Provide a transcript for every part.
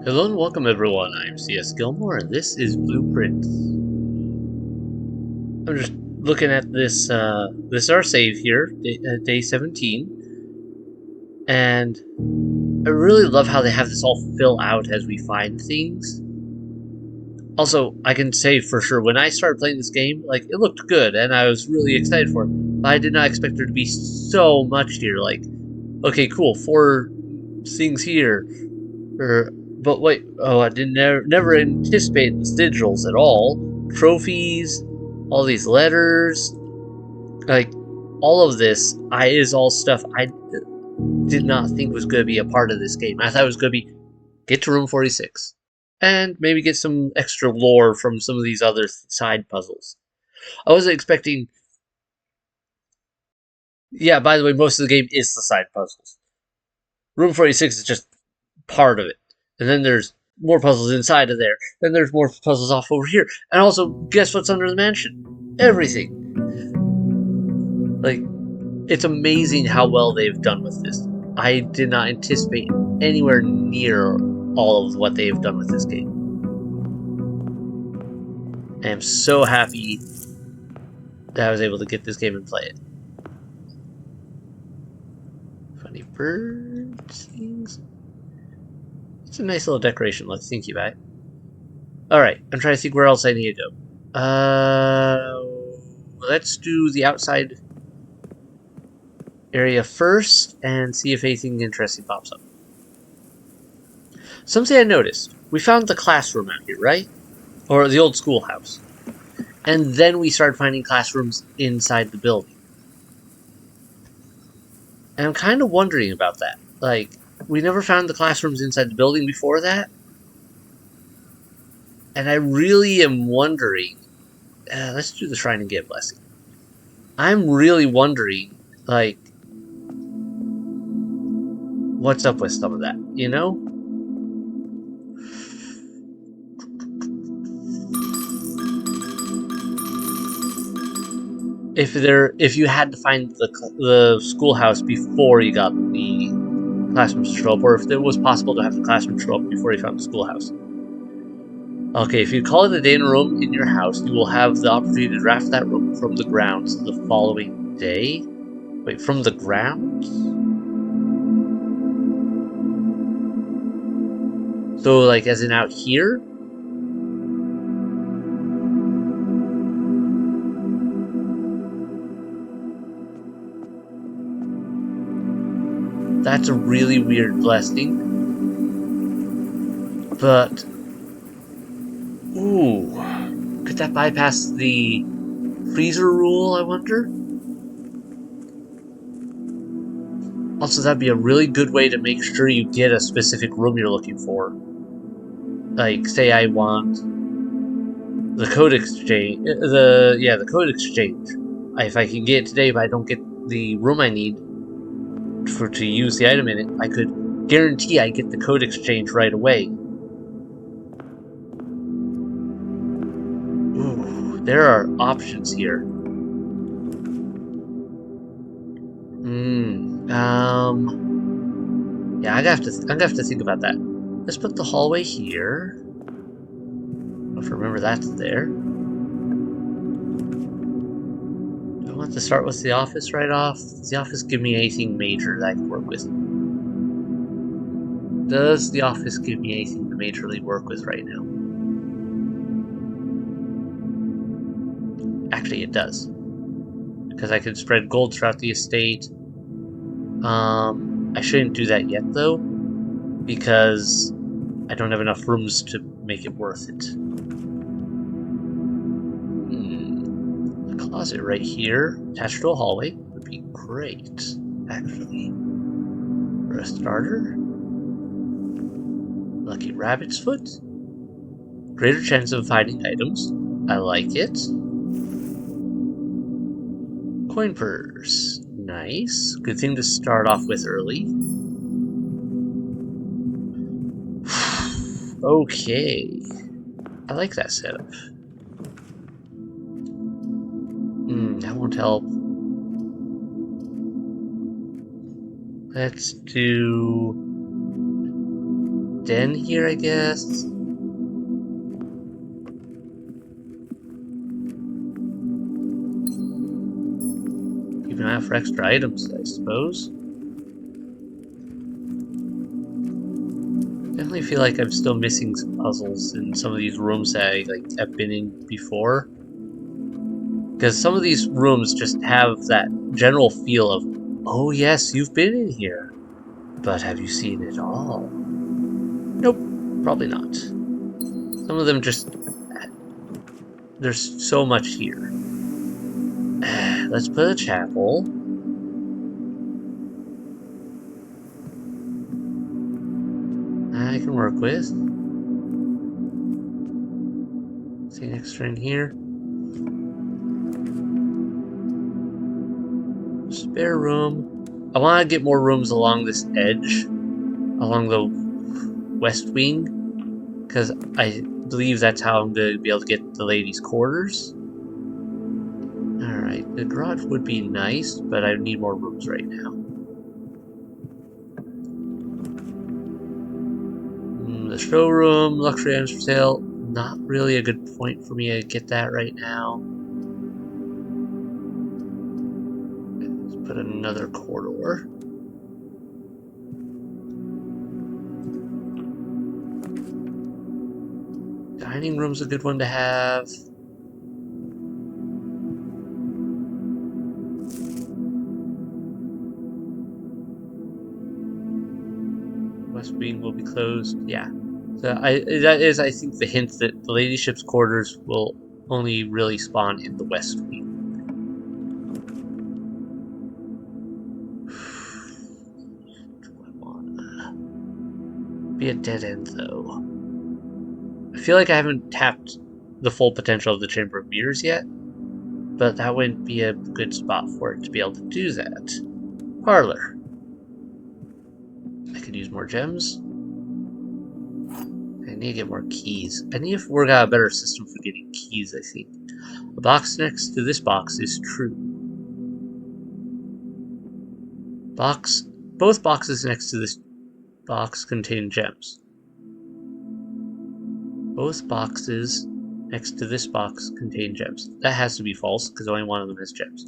Hello and welcome everyone, I'm C.S.Gilmore and this is Blueprints. I'm just looking at this is our save here, day 17, and I really love how they have this all fill out as we find things. Also, I can say for sure, when I started playing this game, like, it looked good and I was really excited for it, but I did not expect there to be so much here, like, okay, cool, 4 things here, but wait, oh, I didn't never anticipate the sigils at all. Trophies, all these letters, like all of this, is all stuff I did not think was going to be a part of this game. I thought it was going to be get to room 46 and maybe get some extra lore from some of these other side puzzles. I wasn't expecting. Yeah, by the way, most of the game is the side puzzles. Room 46 is just part of it. And then there's more puzzles inside of there. Then there's more puzzles off over here. And also, guess what's under the mansion? Everything. Like, it's amazing how well they've done with this. I did not anticipate anywhere near all of what they've done with this game. I am so happy that I was able to get this game and play it. Funny bird things. It's a nice little decoration. Let's think about it. Alright, I'm trying to think where else I need to go. Let's do the outside area first and see if anything interesting pops up. Something I noticed. We found the classroom out here, right? Or the old schoolhouse. And then we started finding classrooms inside the building. And I'm kind of wondering about that. Like, we never found the classrooms inside the building before that. And I really am wondering. Let's do the shrine and get blessing. I'm really wondering, like, what's up with some of that, you know? If you had to find the schoolhouse before you got the classrooms to show up, or if it was possible to have the classroom show up before you found the schoolhouse. Okay, if you call it a day in a room in your house, you will have the opportunity to draft that room from the grounds the following day. Wait, from the grounds? So, like, as in out here? That's a really weird blessing. But, ooh, could that bypass the freezer rule, I wonder? Also, that'd be a really good way to make sure you get a specific room you're looking for. Like, say I want the code exchange, the code exchange. If I can get it today, but I don't get the room I need to use the item in it, I could guarantee I get the code exchange right away. Ooh, there are options here. Yeah, I'm gonna have to think about that. Let's put the hallway here. Don't remember that's there. Do I want to start with the office right off? Does the office give me anything major that I can work with? Does the office give me anything to majorly work with right now? Actually, it does. Because I can spread gold throughout the estate. I shouldn't do that yet, though, because I don't have enough rooms to make it worth it. A closet right here, attached to a hallway, would be great, actually. For a starter. Lucky rabbit's foot. Greater chance of finding items. I like it. Coin purse. Nice. Good thing to start off with early. Okay. I like that setup. That won't help. Let's do den here, I guess. Keep an eye out for extra items, I suppose. Definitely feel like I'm still missing some puzzles in some of these rooms that I have been in before. Because some of these rooms just have that general feel of, oh yes, you've been in here. But have you seen it all? Nope, probably not. Some of them just... There's so much here. Let's put a chapel. I can work with. See extra in here. Spare room. I want to get more rooms along this edge, along the west wing, because I believe that's how I'm going to be able to get the ladies' quarters. Alright, the garage would be nice, but I need more rooms right now. The showroom, luxury items for sale. Not really a good point for me to get that right now. Let's put another corridor. Dining room's a good one to have. West wing will be closed. Yeah. So that is, I think, the hint that the ladyship's quarters will only really spawn in the west wing. Do I wanna be a dead end though? I feel like I haven't tapped the full potential of the Chamber of Mirrors yet, but that wouldn't be a good spot for it to be able to do that. Parlor. I could use more gems. I need to get more keys. I need to work out a better system for getting keys, I think. The box next to this box is true. Both boxes next to this box contain gems. Both boxes next to this box contain gems. That has to be false, because only one of them has gems.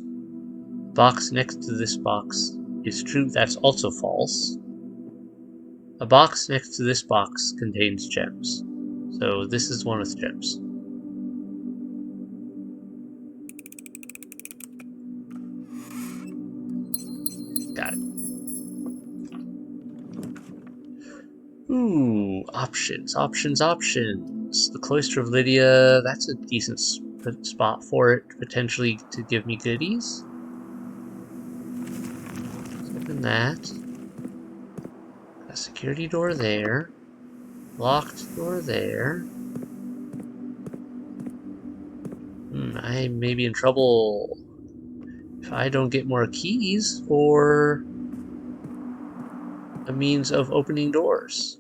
Box next to this box is true. That's also false. A box next to this box contains gems. So this is one with gems. Got it. Ooh, options, options, options. The Cloister of Lydia, that's a decent spot for it, potentially to give me goodies. Open that. A security door there. Locked door there. I may be in trouble if I don't get more keys or a means of opening doors.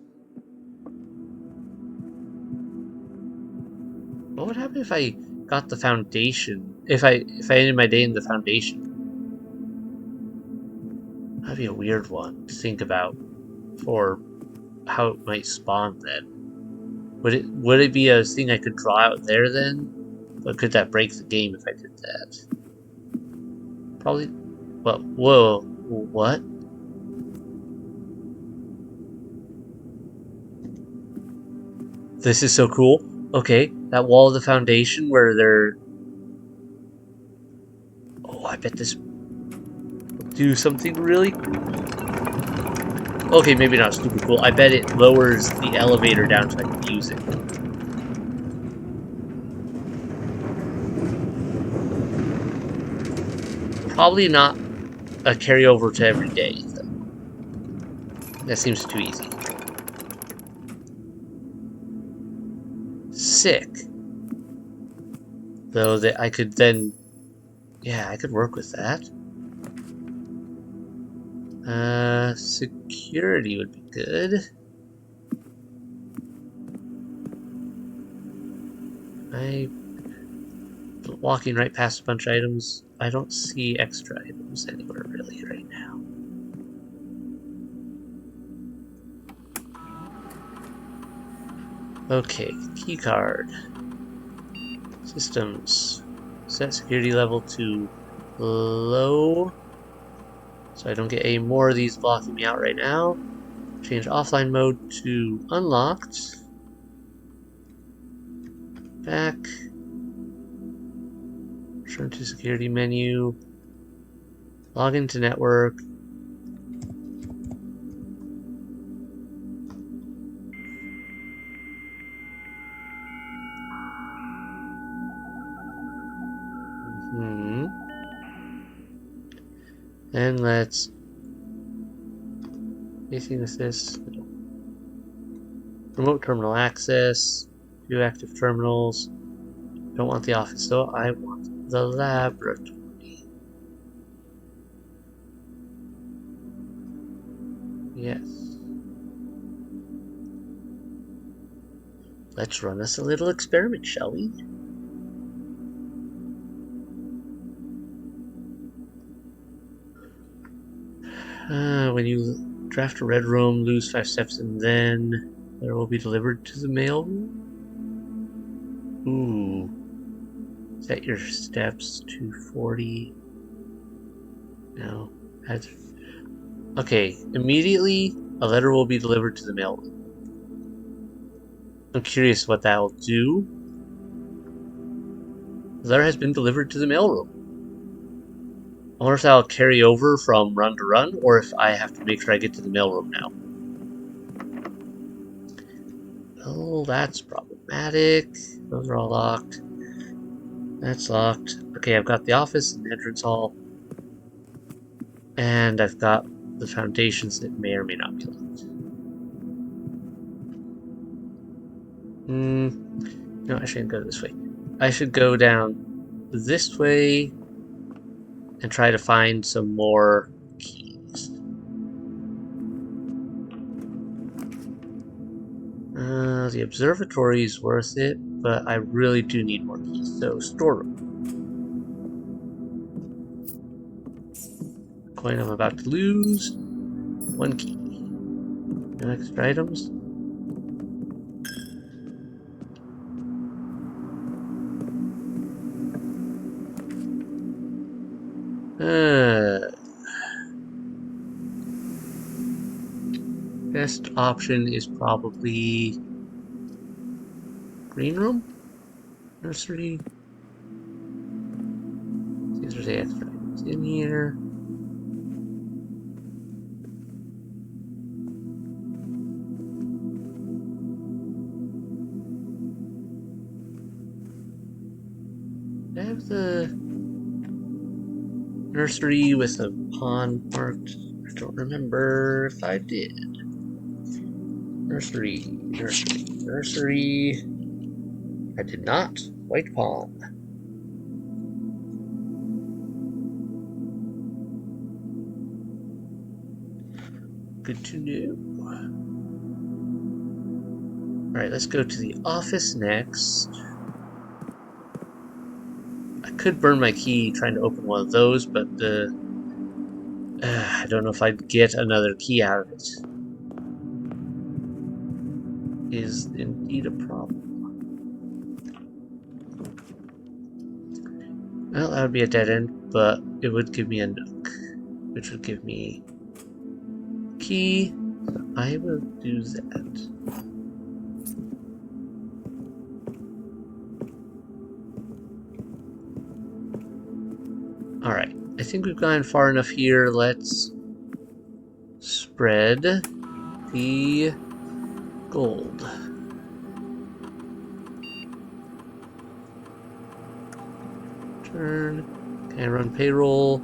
What would happen if I got the foundation? If I ended my day in the foundation? That'd be a weird one to think about for how it might spawn then. Would it be a thing I could draw out there then? But could that break the game if I did that? Probably. Well, whoa, what? This is so cool. Okay, that wall of the foundation where they're... Oh, I bet this will do something really... Okay, maybe not stupid cool. I bet it lowers the elevator down so I can use it. Probably not a carryover to every day, though. That seems too easy. Sick. Though that I could then... Yeah, I could work with that. Security would be good. Walking right past a bunch of items. I don't see extra items anywhere really right now. Okay, key card. Systems. Set security level to low, so I don't get any more of these blocking me out right now. Change offline mode to unlocked. Back. Return to security menu. Log into network. And let's facing assist. Remote terminal access. View active terminals. Don't want the office though. I want the laboratory. Yes. Let's run us a little experiment, shall we? When you draft a red room, lose 5 steps, and then there will be delivered to the mail room. Ooh. Set your steps to 40. No. Okay, immediately a letter will be delivered to the mail room. I'm curious what that will do. The letter has been delivered to the mailroom. I wonder if that'll carry over from run to run, or if I have to make sure I get to the mailroom now. Oh, that's problematic. Those are all locked. That's locked. Okay, I've got the office and the entrance hall. And I've got the foundations that may or may not be locked. No, I shouldn't go this way. I should go down this way and try to find some more keys. The observatory is worth it, but I really do need more keys. So, storeroom. Coin I'm about to lose. 1 key. No extra items. Best option is probably green room? Nursery? See if there's any extra items in here. I have the nursery with a pond marked. I don't remember if I did. Nursery, nursery, nursery. I did not. White pond. Good to know. Alright, let's go to the office next. I could burn my key trying to open one of those, but I don't know if I'd get another key out of it. Is indeed a problem. Well, that would be a dead end, but it would give me a nook, which would give me key. So I will do that. Alright, I think we've gone far enough here. Let's spread the gold. Turn. Can I run payroll?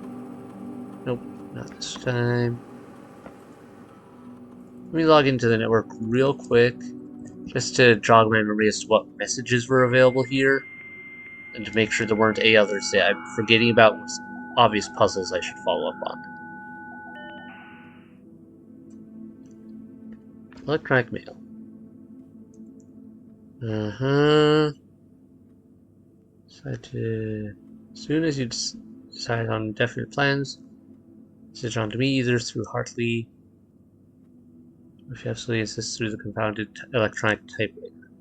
Nope, not this time. Let me log into the network real quick, just to jog my memory as to what messages were available here, and to make sure there weren't any others that I'm forgetting about with obvious puzzles I should follow up on. Electronic mail. As soon as you decide on definite plans, message on to me either through Hartley, or if you absolutely insist through the confounded electronic typewriter.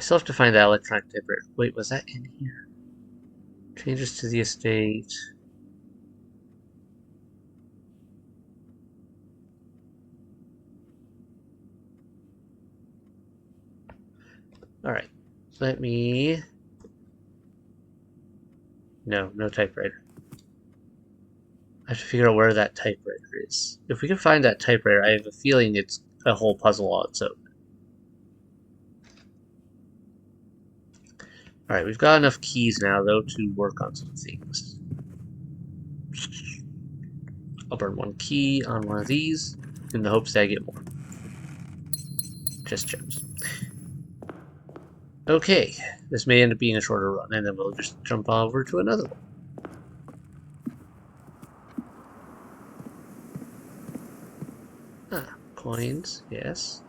still have to find that electronic typewriter. Wait, was that in here? Changes to the estate. Alright. Let me... No typewriter. I have to figure out where that typewriter is. If we can find that typewriter, I have a feeling it's a whole puzzle on its own. Alright, we've got enough keys now, though, to work on some things. I'll burn one key on one of these, in the hopes that I get more. Just gems. Okay, this may end up being a shorter run, and then we'll just jump over to another one. Ah, coins, yes.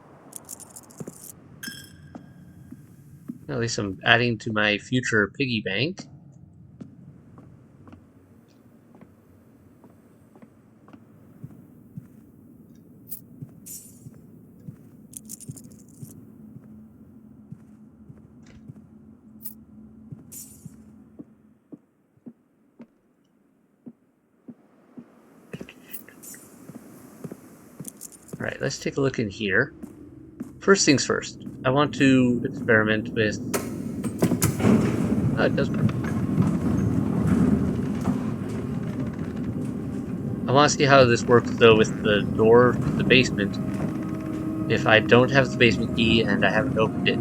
At least I'm adding to my future piggy bank. Alright, let's take a look in here. First things first, I want to experiment with... Oh, it does work. I want to see how this works, though, with the door to the basement. If I don't have the basement key and I haven't opened it,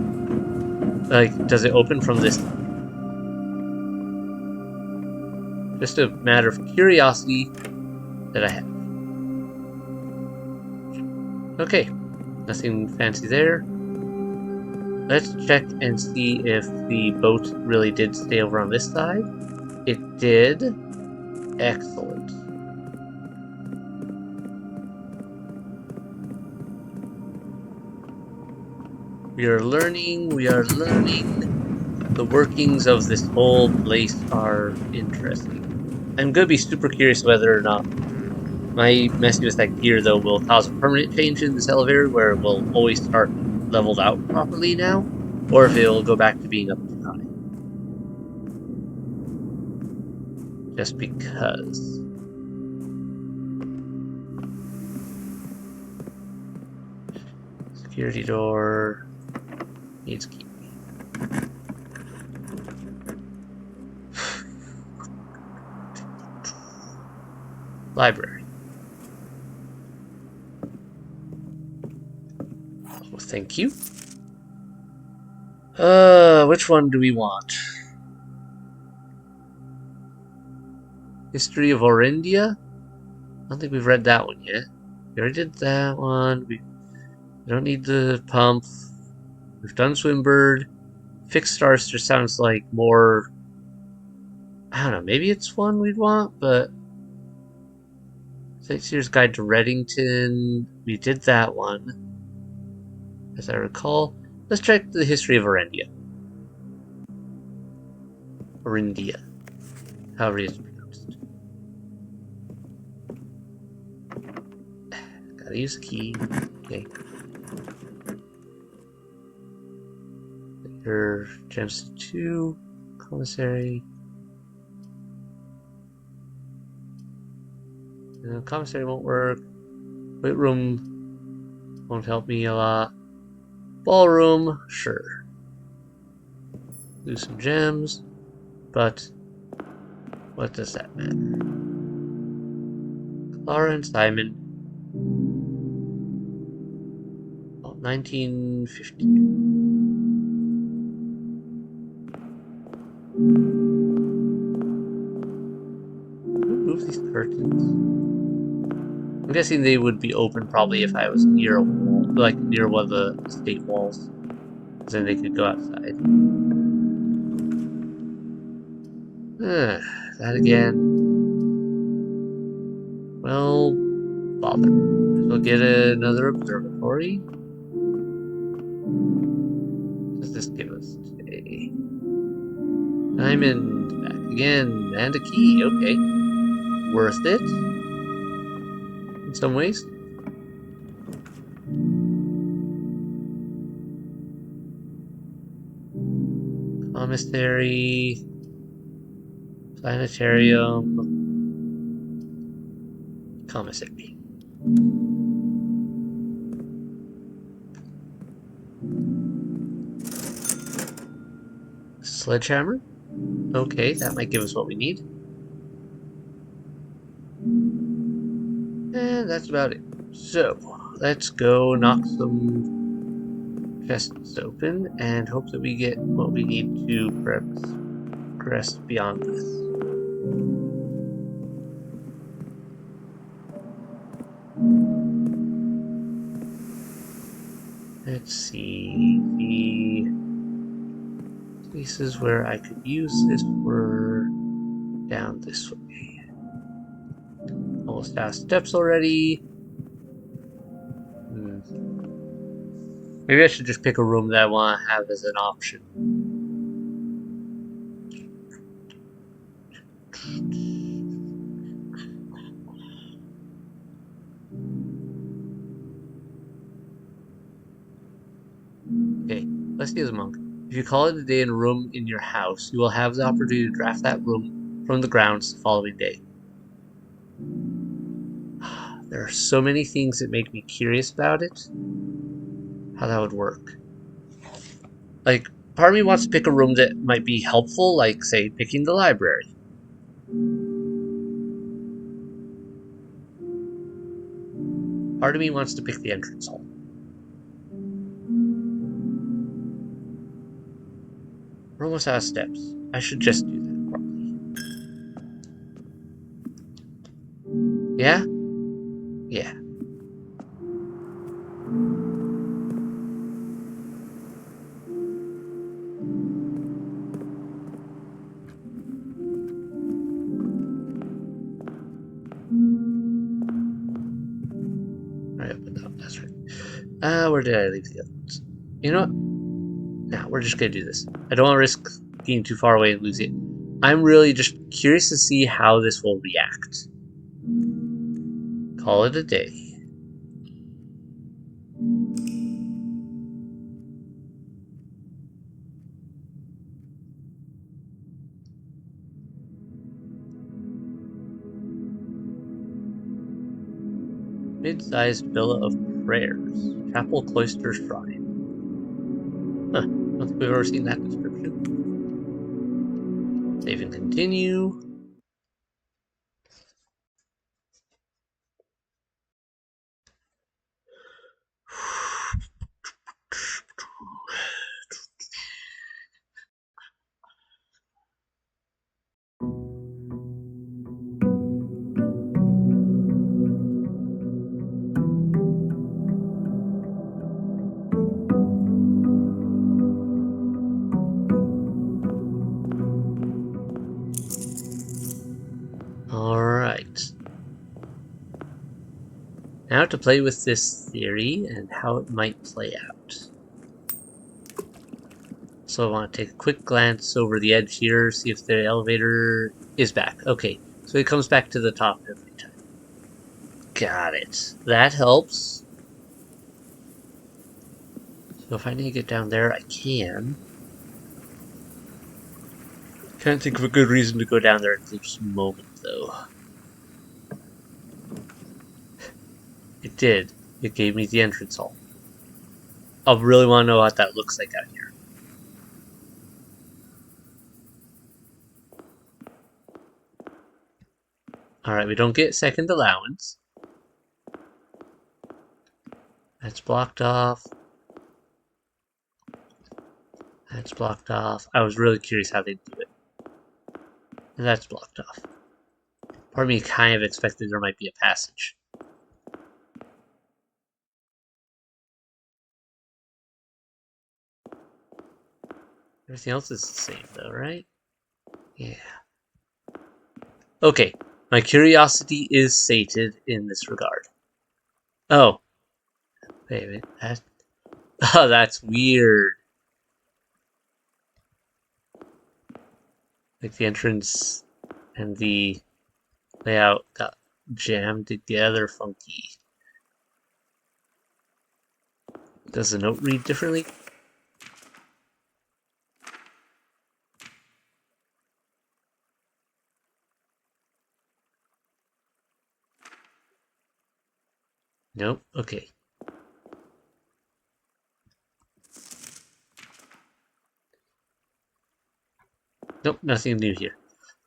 like, does it open from this side? Just a matter of curiosity that I have. Okay, nothing fancy there. Let's check and see if the boat really did stay over on this side. It did. Excellent. We are learning. The workings of this whole place are interesting. I'm going to be super curious whether or not my messing with that gear, though, will cause a permanent change in this elevator where it will always start leveled out properly now, or if it will go back to being up too high. Just because. Security door needs key. Library. Oh, thank you. Which one do we want? History of Orindia? I don't think we've read that one yet. We already did that one. We don't need the pump. We've done Swimbird. Fixed Stars just sounds like more... I don't know, maybe it's one we'd want, but... Sightseer's Guide to Reddington. We did that one, as I recall. Let's check the history of Orindia. Orindia. However it is pronounced. Gotta use the key. Okay. Your gems to 2. Commissary. No, commissary won't work. Weight room won't help me a lot. Ballroom, sure. Lose some gems, but what does that matter? Clara and Simon. Oh, 1952. Move these curtains. I'm guessing they would be open probably if I was near a wall, like near one of the estate walls. Then they could go outside. That again. Well, bother. We'll get another observatory. What does this give us today? Diamond back again, and a key. Okay. Worth it. In some ways. Commissary, planetarium, commissary. Sledgehammer? Okay, that might give us what we need. And that's about it. So, let's go knock some chests open and hope that we get what we need to progress beyond this. Let's see. The places where I could use this were down this way. Almost out of steps already. Maybe I should just pick a room that I want to have as an option. Okay, let's see the monk. If you call it a day in a room in your house, you will have the opportunity to draft that room from the grounds the following day. There are so many things that make me curious about it. How that would work. Like, part of me wants to pick a room that might be helpful, like, say, picking the library. Part of me wants to pick the entrance hall. We're almost out of steps. I should just do that, probably. Yeah? Yeah. Alright, but no, that's right. Where did I leave the other ones? You know what? Nah, we're just gonna do this. I don't want to risk getting too far away and losing it. I'm really just curious to see how this will react. Call it a day. Mid-sized villa of prayers. Chapel cloister shrine. Huh. I don't think we've ever seen that description. Save and continue. Alright. Now to play with this theory and how it might play out. So I want to take a quick glance over the edge here, see if the elevator is back. Okay, so it comes back to the top every time. Got it. That helps. So if I need to get down there, I can. Can't think of a good reason to go down there at this moment, though. It did. It gave me the entrance hall. I really want to know what that looks like out here. Alright, we don't get second allowance. That's blocked off. That's blocked off. I was really curious how they'd do it. And that's blocked off. Part of me kind of expected there might be a passage. Everything else is the same though, right? Yeah. Okay, my curiosity is sated in this regard. Oh. Wait a minute. Oh, that's weird. Like the entrance and the layout got jammed together funky. Does the note read differently? Nope. Okay. Nope, nothing new here.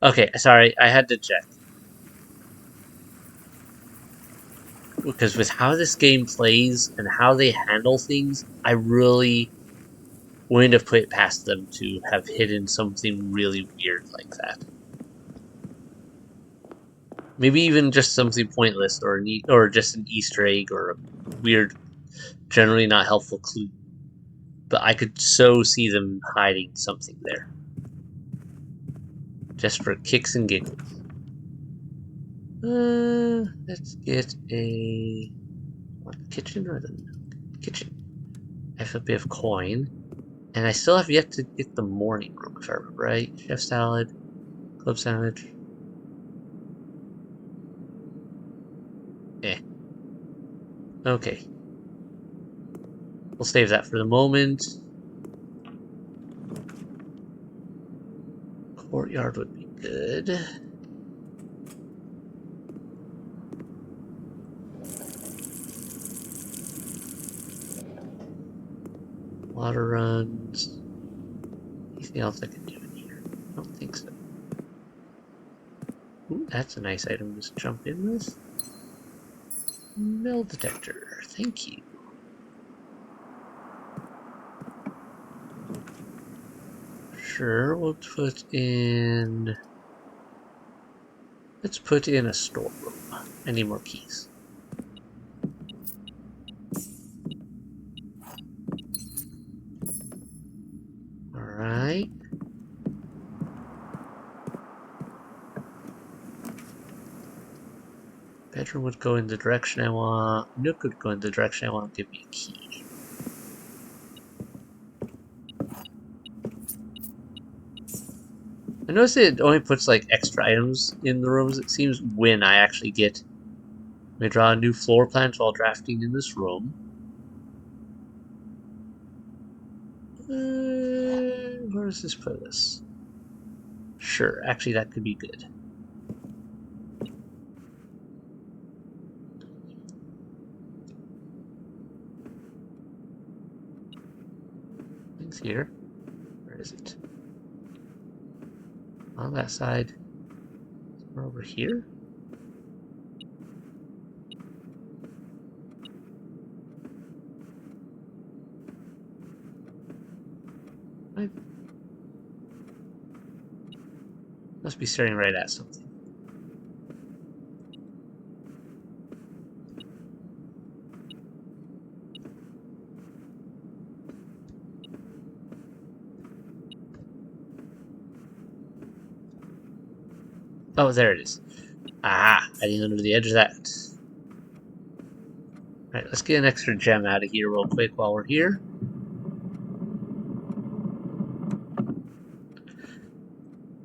Okay, sorry, I had to check. Because with how this game plays and how they handle things, I really wouldn't have put it past them to have hidden something really weird like that. Maybe even just something pointless or just an Easter egg or a weird, generally not helpful clue. But I could so see them hiding something there. Just for kicks and giggles. Let's get a kitchen or the kitchen. I have a bit of coin. And I still have yet to get the morning room, if I remember right. Chef salad, club sandwich. Eh. Okay. We'll save that for the moment. Courtyard would be good. Water runs. Anything else I can do in here? I don't think so. Ooh, that's a nice item to jump in with. Metal detector. Thank you. Sure, we'll put in... Let's put in a storeroom. I need more keys. Alright. Bedroom would go in the direction I want. Nook would go in the direction I want. Give me a key. I noticed it only puts like extra items in the rooms, it seems, when I actually get... May draw a new floor plan while drafting in this room. Where does this put us? Sure, actually that could be good. Things here. Where is it? On that side. Somewhere over here? I must be staring right at something. Oh, there it is. Ah, hiding under the edge of that. Alright, let's get an extra gem out of here real quick while we're here.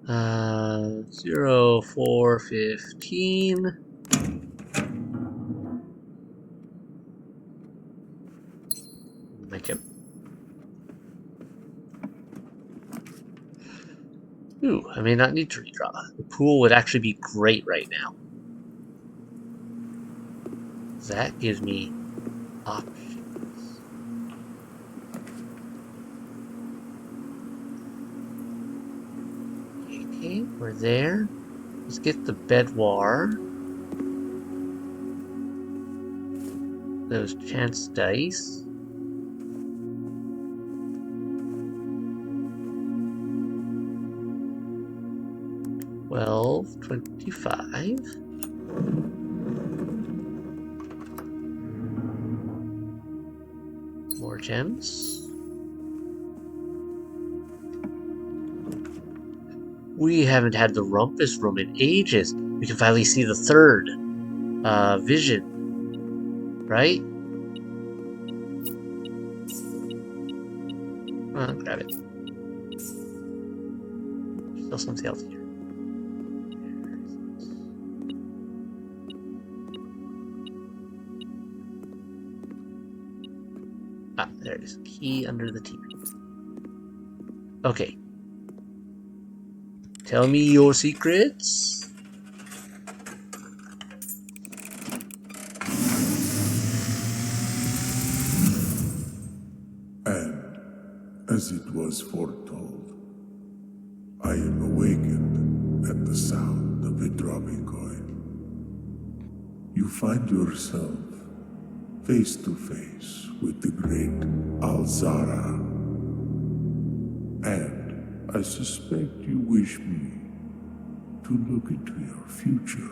Uh, 0415. My gem. Ooh, I may not need to redraw. The pool would actually be great right now. That gives me options. Okay, we're there. Let's get the bedwar. Those chance dice. $12, $25. More gems. We haven't had the rumpus room in ages. We can finally see the third vision, right? Grab it. There's still something else here. Ah, there it is. Key under the TV. Okay. Tell me your secrets. as it was foretold. I am awakened at the sound of a dropping coin. You find yourself face to face with the great Alzara. And I suspect you wish me to look into your future.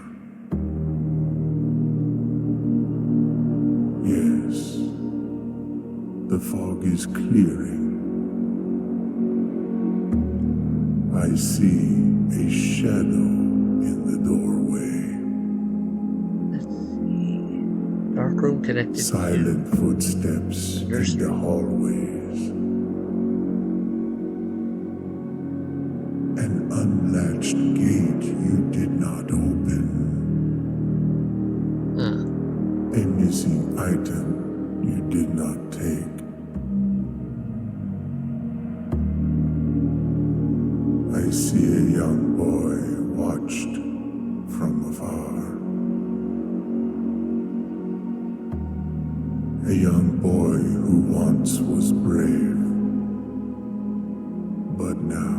Yes, the fog is clearing. I see a shadow in the doorway. Let's see. Dark room connected Silent footsteps in the hallways. An unlatched gate you did not open. A missing item you did not take. I see a young boy watched from afar. A young boy who once was brave, but now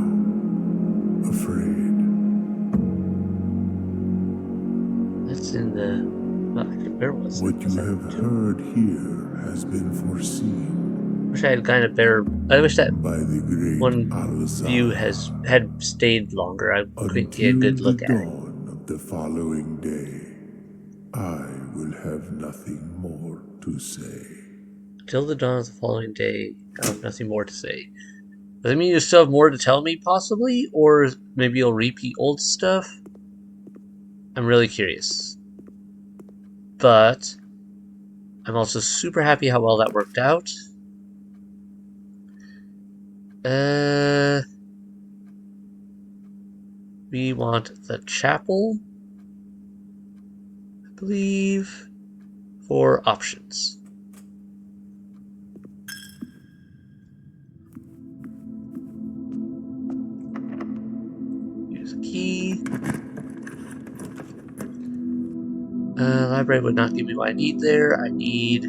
afraid. That's in the... Where was what you have heard here has been foreseen. Wish I had kind of better... I wish that by the great one view Alzara. had stayed longer. I couldn't get a Until good look the at it. dawn of the following day, I will have nothing more to say. Till the dawn of the following day, I have nothing more to say. Does that mean you still have more to tell me, possibly? Or maybe you'll repeat old stuff? I'm really curious. But I'm also super happy how well that worked out. We want the chapel, I believe, for options. Use a key. Library would not give me what I need there. I need...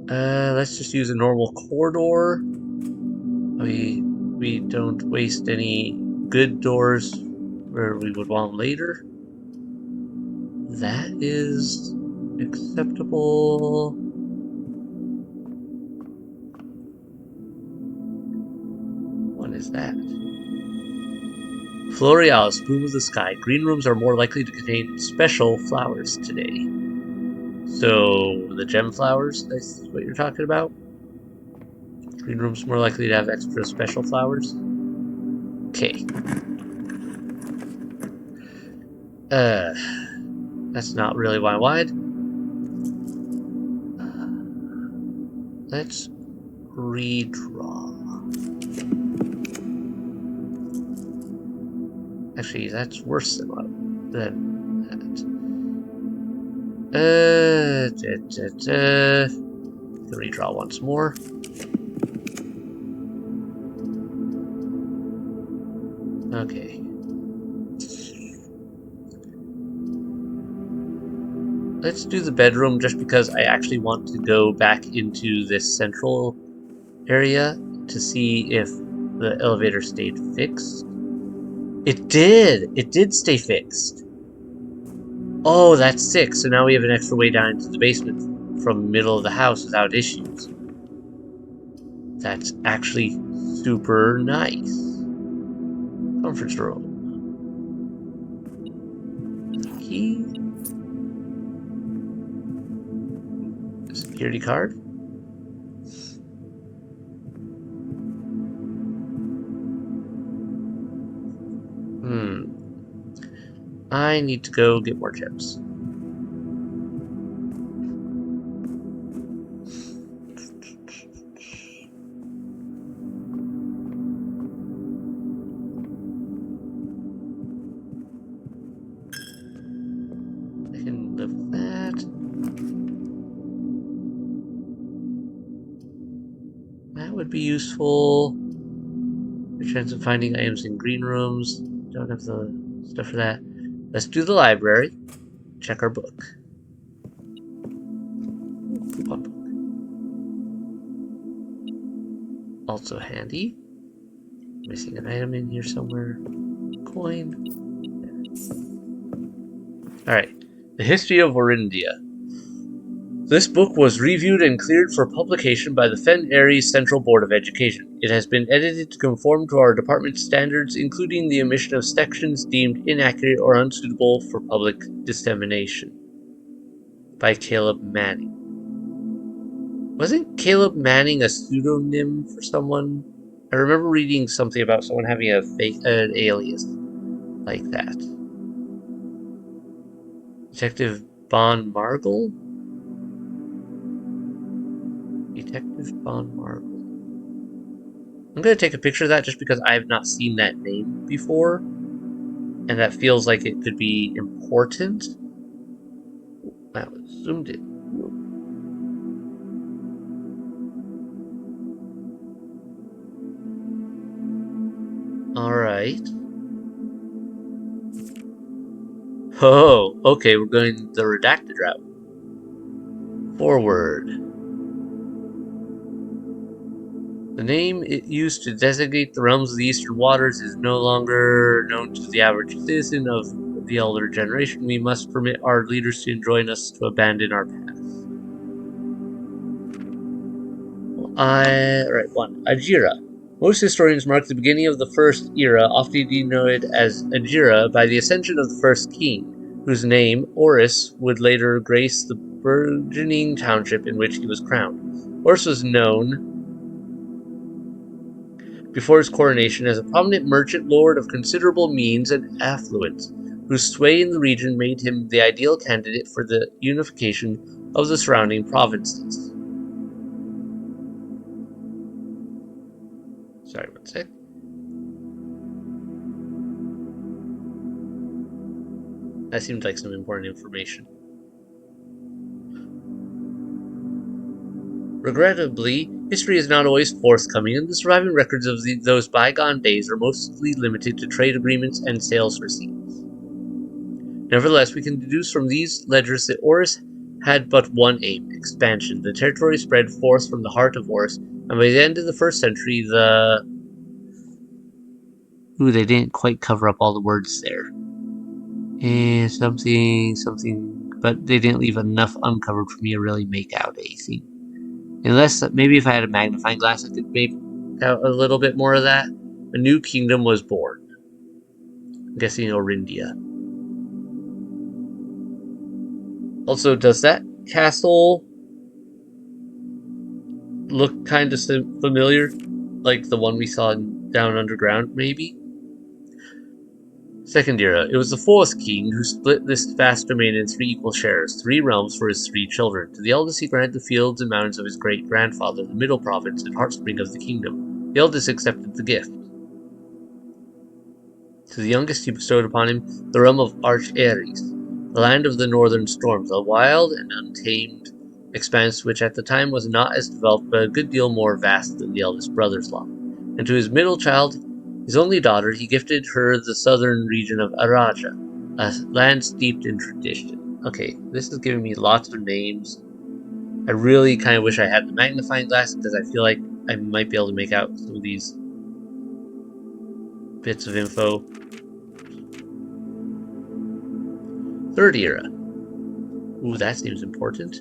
let's just use a normal corridor. We don't waste any good doors where we would want them later. That is acceptable. What is that? Florealis, bloom of the sky. Green rooms are more likely to contain special flowers today. So, the gem flowers, that's what you're talking about? Green rooms more likely to have extra special flowers? Okay. That's not really what I wanted. Let's redraw. Actually, that's worse than that. Redraw once more. Okay. Let's do the bedroom just because I actually want to go back into this central area to see if the elevator stayed fixed. It did! It did stay fixed. Oh, that's sick. So now we have an extra way down into the basement from the middle of the house without issues. That's actually super nice. Conference room. Key. Security card. I need to go get more chips. I can live with that. That would be useful. Your chance of finding items in green rooms. Don't have the stuff for that. Let's do the library. Check our book. Coupon book. Also handy. Missing an item in here somewhere. Coin. Alright. The History of Orindia. This book was reviewed and cleared for publication by the Fen Aries Central Board of Education. It has been edited to conform to our department's standards, including the omission of sections deemed inaccurate or unsuitable for public dissemination. By Caleb Manning. Wasn't Caleb Manning a pseudonym for someone? I remember reading something about someone having an alias like that. Detective Bon Margle? Detective Bon Margle. I'm going to take a picture of that just because I have not seen that name before. And that feels like it could be important. Wow, it zoomed in. Alright. Oh, okay, we're going the redacted route. Forward. The name it used to designate the realms of the Eastern Waters is no longer known to the average citizen of the elder generation. We must permit our leaders to enjoin us to abandon our past. Right, 1. Ajira. Most historians mark the beginning of the first era, often denoted as Ajira, by the ascension of the first king, whose name, Oris, would later grace the burgeoning township in which he was crowned. Oris was known before his coronation as a prominent merchant lord of considerable means and affluence, whose sway in the region made him the ideal candidate for the unification of the surrounding provinces. Sorry, one sec. That seemed like some important information. Regrettably, history is not always forthcoming, and the surviving records of those bygone days are mostly limited to trade agreements and sales receipts. Nevertheless, we can deduce from these ledgers that Oris had but one aim: expansion. The territory spread forth from the heart of Oris, and by the end of the 1st century, they didn't quite cover up all the words there. Something, but they didn't leave enough uncovered for me to really make out anything. Unless, maybe if I had a magnifying glass, I could make out a little bit more of that. A new kingdom was born. I'm guessing Orindia. Also, does that castle look kind of familiar? Like the one we saw down underground, maybe? Second era. It was the 4th king who split this vast domain in 3 equal shares, 3 realms for his 3 children. To the eldest he granted the fields and mountains of his great-grandfather, the middle province and heartspring of the kingdom. The eldest accepted the gift. To the youngest he bestowed upon him the realm of Arch Aries, the land of the northern storms, a wild and untamed expanse which at the time was not as developed but a good deal more vast than the eldest brother's lot. And to his middle child, his only daughter, he gifted her the southern region of Araja, a land steeped in tradition. Okay, this is giving me lots of names. I really kind of wish I had the magnifying glass because I feel like I might be able to make out some of these bits of info. Third era. Ooh, that seems important.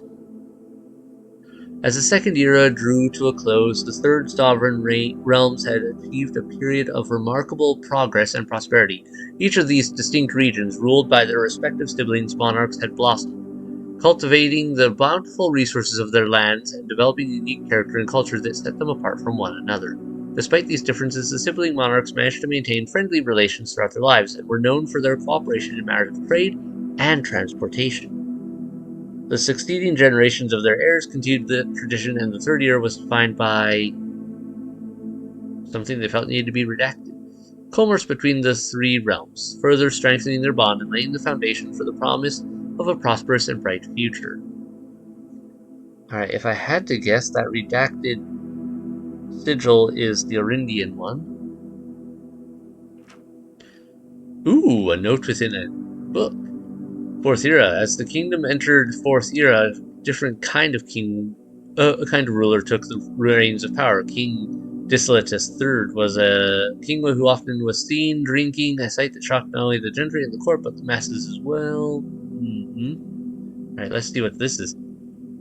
As the second era drew to a close, the third sovereign realms had achieved a period of remarkable progress and prosperity. Each of these distinct regions, ruled by their respective siblings monarchs, had blossomed, cultivating the bountiful resources of their lands and developing unique character and culture that set them apart from one another. Despite these differences, the sibling monarchs managed to maintain friendly relations throughout their lives and were known for their cooperation in matters of trade and transportation. The succeeding generations of their heirs continued the tradition, and the third era was defined by something they felt needed to be redacted: commerce between the 3 realms, further strengthening their bond and laying the foundation for the promise of a prosperous and bright future. Alright, if I had to guess, that redacted sigil is the Orindian one. Ooh, a note within a book. 4th era. As the kingdom entered 4th era, a different kind of king, a kind of ruler took the reins of power. King Disilitus III was a king who often was seen drinking, a sight that shocked not only the gentry and the court, but the masses as well. Alright, let's see what this is.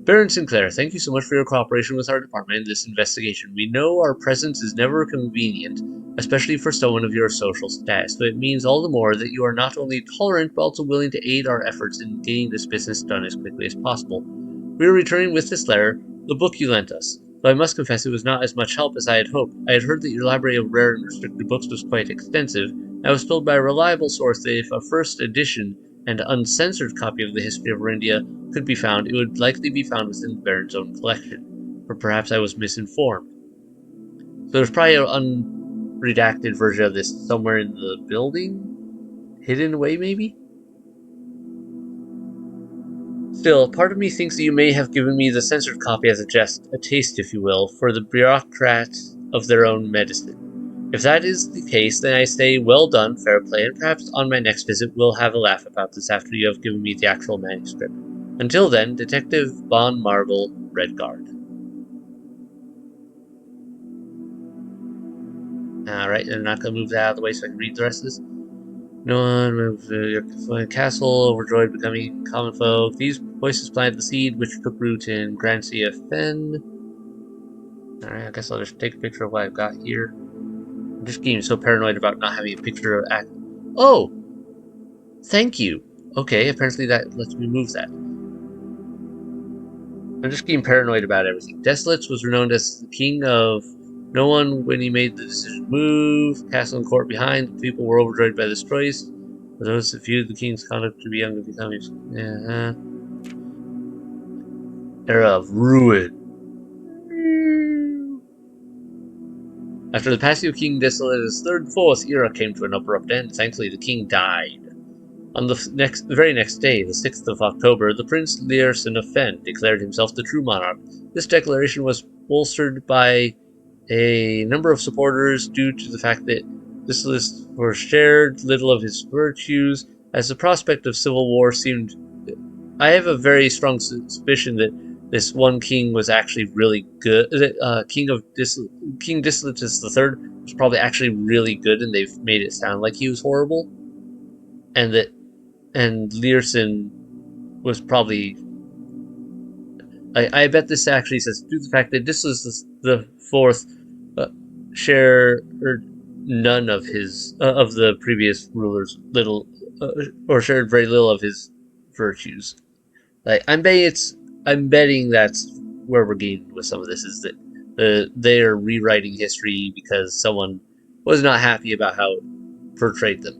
Baron Sinclair, thank you so much for your cooperation with our department in this investigation. We know our presence is never convenient, especially for someone of your social status, but it means all the more that you are not only tolerant, but also willing to aid our efforts in getting this business done as quickly as possible. We are returning with this letter, the book you lent us, though I must confess it was not as much help as I had hoped. I had heard that your library of rare and restricted books was quite extensive, and I was told by a reliable source that if a first edition and uncensored copy of the history of Orindia could be found, it would likely be found within the Baron's own collection. Or perhaps I was misinformed. So there's probably an unredacted version of this somewhere in the building? Hidden away, maybe? Still, part of me thinks that you may have given me the censored copy as a jest, a taste, if you will, for the bureaucrats of their own medicine. If that is the case, then I say, well done, fair play, and perhaps on my next visit we'll have a laugh about this after you have given me the actual manuscript. Until then, Detective Von Marvel, Red Guard. Alright, I'm not going to move that out of the way so I can read the rest of this. No one moves your castle, overjoyed becoming common folk. These voices planted the seed which took root in Grancia Fen. Alright, I guess I'll just take a picture of what I've got here. I'm just getting so paranoid about not having a picture of Oh! Thank you! Okay, apparently that lets me move that. I'm just getting paranoid about everything. Desolates was renowned as the king of no one when he made the decision to move. Castle and court behind, the people were overjoyed by this choice. For those that viewed the king's conduct to be young and becoming era of ruin. After the passing of King Desolate's third and fourth era came to an abrupt end, thankfully the king died. On the very next day, the 6th of October, the Prince Learson of Fen declared himself the true monarch. This declaration was bolstered by a number of supporters due to the fact that this list were shared little of his virtues, as the prospect of civil war seemed. I have a very strong suspicion that this one king was actually really good. King Disilitus III was probably actually really good, and they've made it sound like he was horrible, and Learson was probably. I bet this actually says due to the fact that this was the fourth share or none of his of the previous rulers little or shared very little of his virtues. Like I'm betting that's where we're getting with some of this is that they are rewriting history because someone was not happy about how it portrayed them.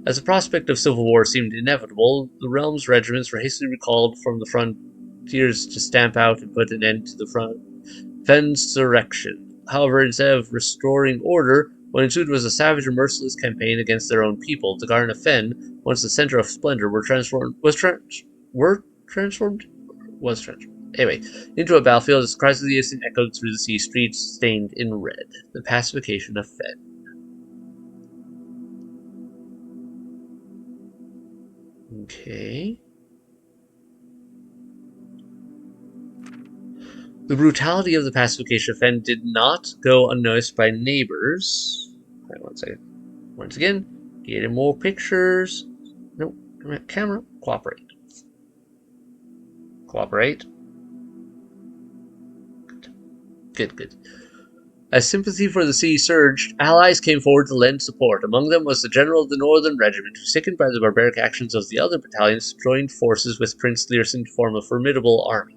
As the prospect of civil war seemed inevitable, the realm's regiments were hastily recalled from the frontiers to stamp out and put an end to the Fensurrection. However, instead of restoring order, what ensued was a savage and merciless campaign against their own people. The Garden of Fen, once the center of splendor, transformed anyway into a battlefield as cries of the innocent echoed through the sea streets stained in red. The pacification of Fen. Okay. The brutality of the pacification of Fen did not go unnoticed by neighbors. Right, one second. Once again, getting more pictures. Nope, camera, cooperate. Cooperate. Good. As sympathy for the city surged, allies came forward to lend support. Among them was the general of the Northern Regiment, who, sickened by the barbaric actions of the other battalions, joined forces with Prince Learson to form a formidable army.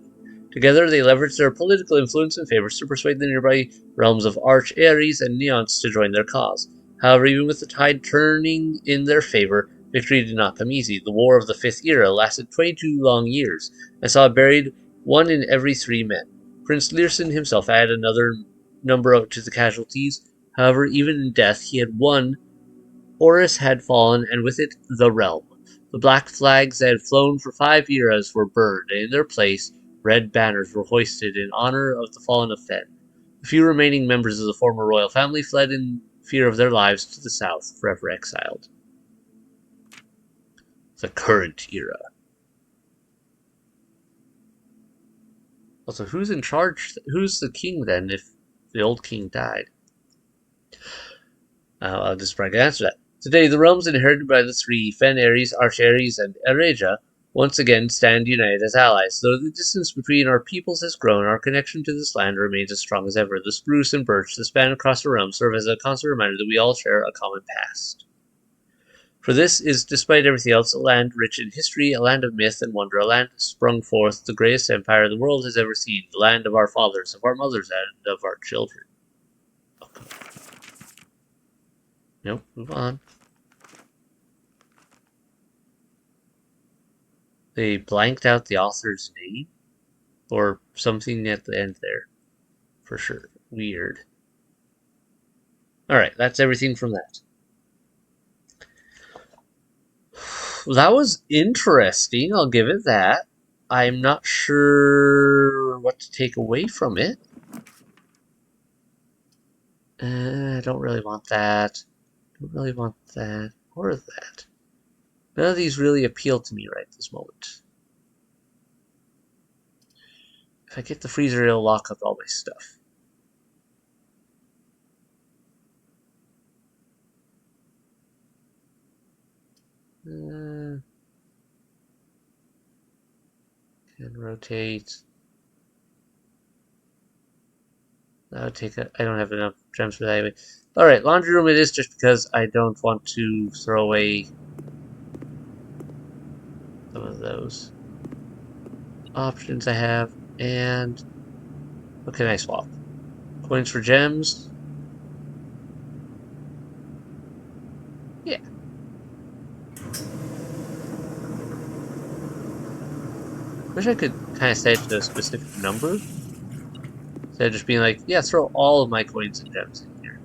Together, they leveraged their political influence and favors to persuade the nearby realms of Arch, Ares, and Neonce to join their cause. However, even with the tide turning in their favor, victory did not come easy. The War of the Fifth Era lasted 22 long years, and saw buried 1 in every 3 men. Prince Learson himself added another number to the casualties. However, even in death, he had won. Horus had fallen, and with it, the realm. The black flags that had flown for 5 eras were burned, and in their place, red banners were hoisted in honor of the fallen of Fen. The few remaining members of the former royal family fled in fear of their lives to the south, forever exiled. The current era. Also, who's in charge? Who's the king then? If the old king died. I'll just probably answer that. Today, the realms inherited by the three, Fen, Ares, Arch Ares, and Ereja, once again stand united as allies. Though the distance between our peoples has grown, our connection to this land remains as strong as ever. The spruce and birch that span across the realm serve as a constant reminder that we all share a common past. For this is, despite everything else, a land rich in history, a land of myth and wonder, a land that sprung forth the greatest empire the world has ever seen, the land of our fathers, of our mothers, and of our children. Okay. Nope, move on. They blanked out the author's name or something at the end there, for sure. Weird. Alright, that's everything from that. That was interesting, I'll give it that. I'm not sure what to take away from it. I don't really want that. Don't really want that or that. None of these really appeal to me right this moment. If I get the freezer, it'll lock up all my stuff. Can rotate. That would take I don't have enough gems for that anyway. Alright, laundry room it is just because I don't want to throw away some of those options I have. And what can I swap? Coins for gems? Yeah. Wish I could kind of set it to a specific number. Instead of just being like, yeah, throw all of my coins and gems in here.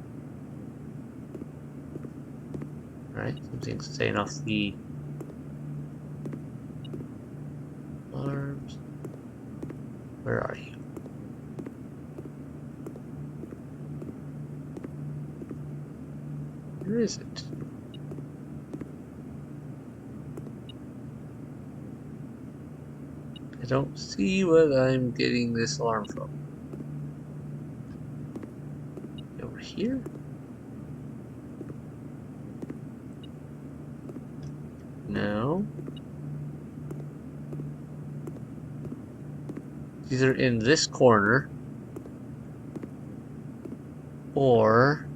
Alright, something's staying off the alarms. Where are you? Where is it? I don't see what I'm getting this alarm from. Over here? No. It's either in this corner or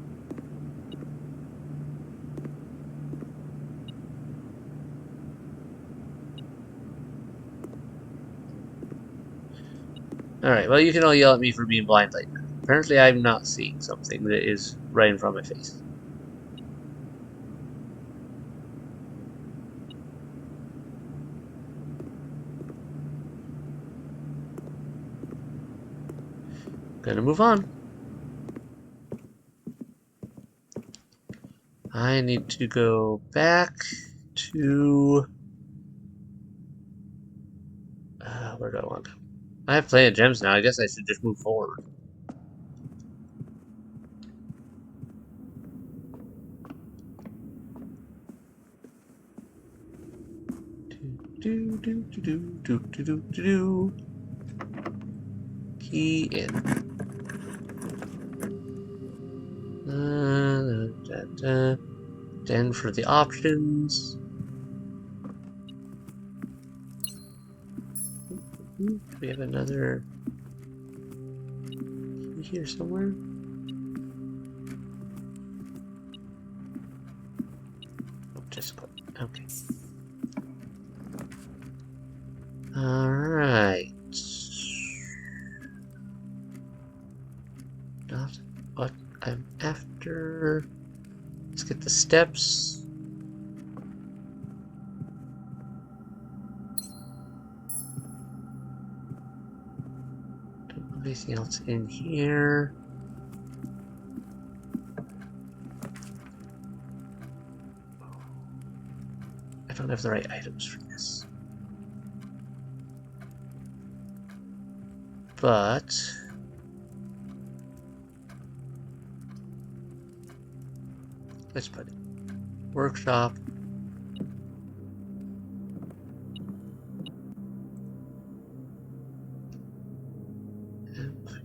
alright, well you can all yell at me for being blind like that. Apparently I'm not seeing something that is right in front of my face. Gonna move on. I need to go back to... where do I want to go? I have plenty of gems now. I guess I should just move forward. Key in. Then for the options. Do we have another key here somewhere? Oh, just go. Okay. Alright. Not what I'm after. Let's get the steps. Don't have anything else in here. I don't have the right items for this. But let's put it. Workshop.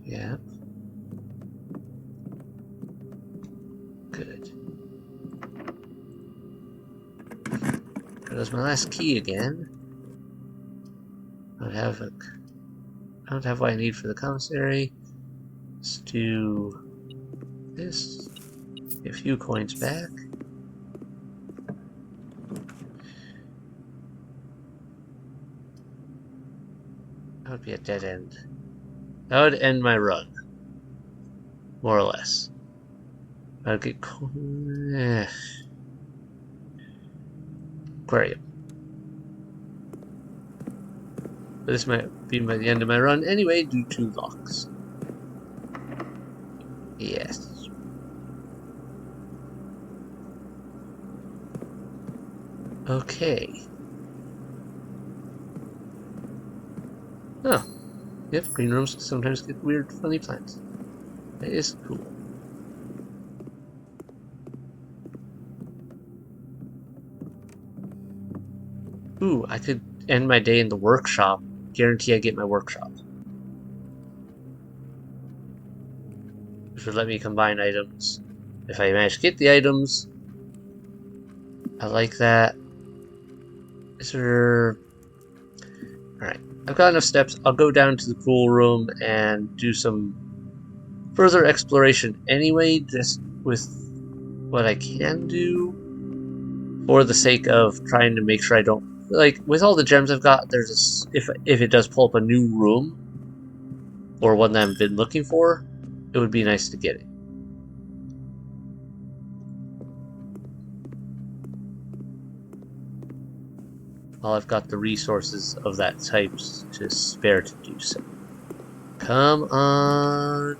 Yeah. There's my last key again. I don't have what I need for the commissary. Let's do this. Get a few coins back. That would be a dead end. That would end my run. More or less. I'll get aquarium. But this might be by the end of my run anyway, due to locks. Yes. Okay. Oh. Yep, green rooms sometimes get weird, funny plants. That is cool. Ooh, I could end my day in the workshop. Guarantee I get my workshop. Which would let me combine items. If I manage to get the items, I like that. Is there... Alright, I've got enough steps. I'll go down to the pool room and do some further exploration anyway, just with what I can do. For the sake of trying to make sure I don't... Like, with all the gems I've got, there's a... If it does pull up a new room, or one that I've been looking for, it would be nice to get it. While I've got the resources of that type to spare to do so. Come on!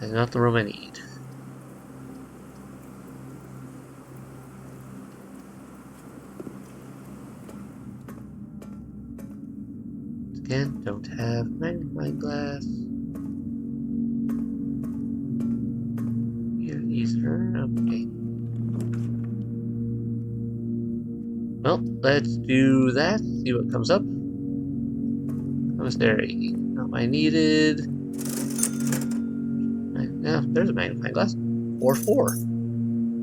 That's not the room I need. Again, don't have magnifying glass. Here, Easter. Okay. Well, let's do that. See what comes up. Commissary. Not what I needed. Yeah, there's a magnifying glass. 4.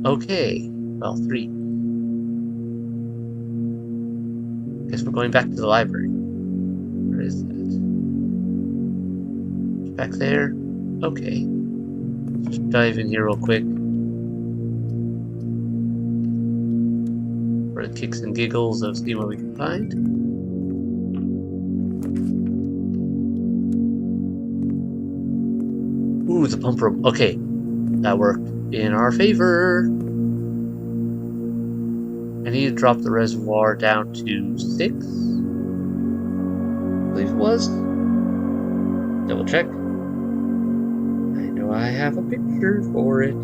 Okay. Well, 3. Guess we're going back to the library. Where is that? Back there? Okay. Just dive in here real quick. For the kicks and giggles of seeing what we can find. Ooh, the pump room. Okay. That worked in our favor. I need to drop the reservoir down to 6. I believe it was. Double check. I know I have a picture for it.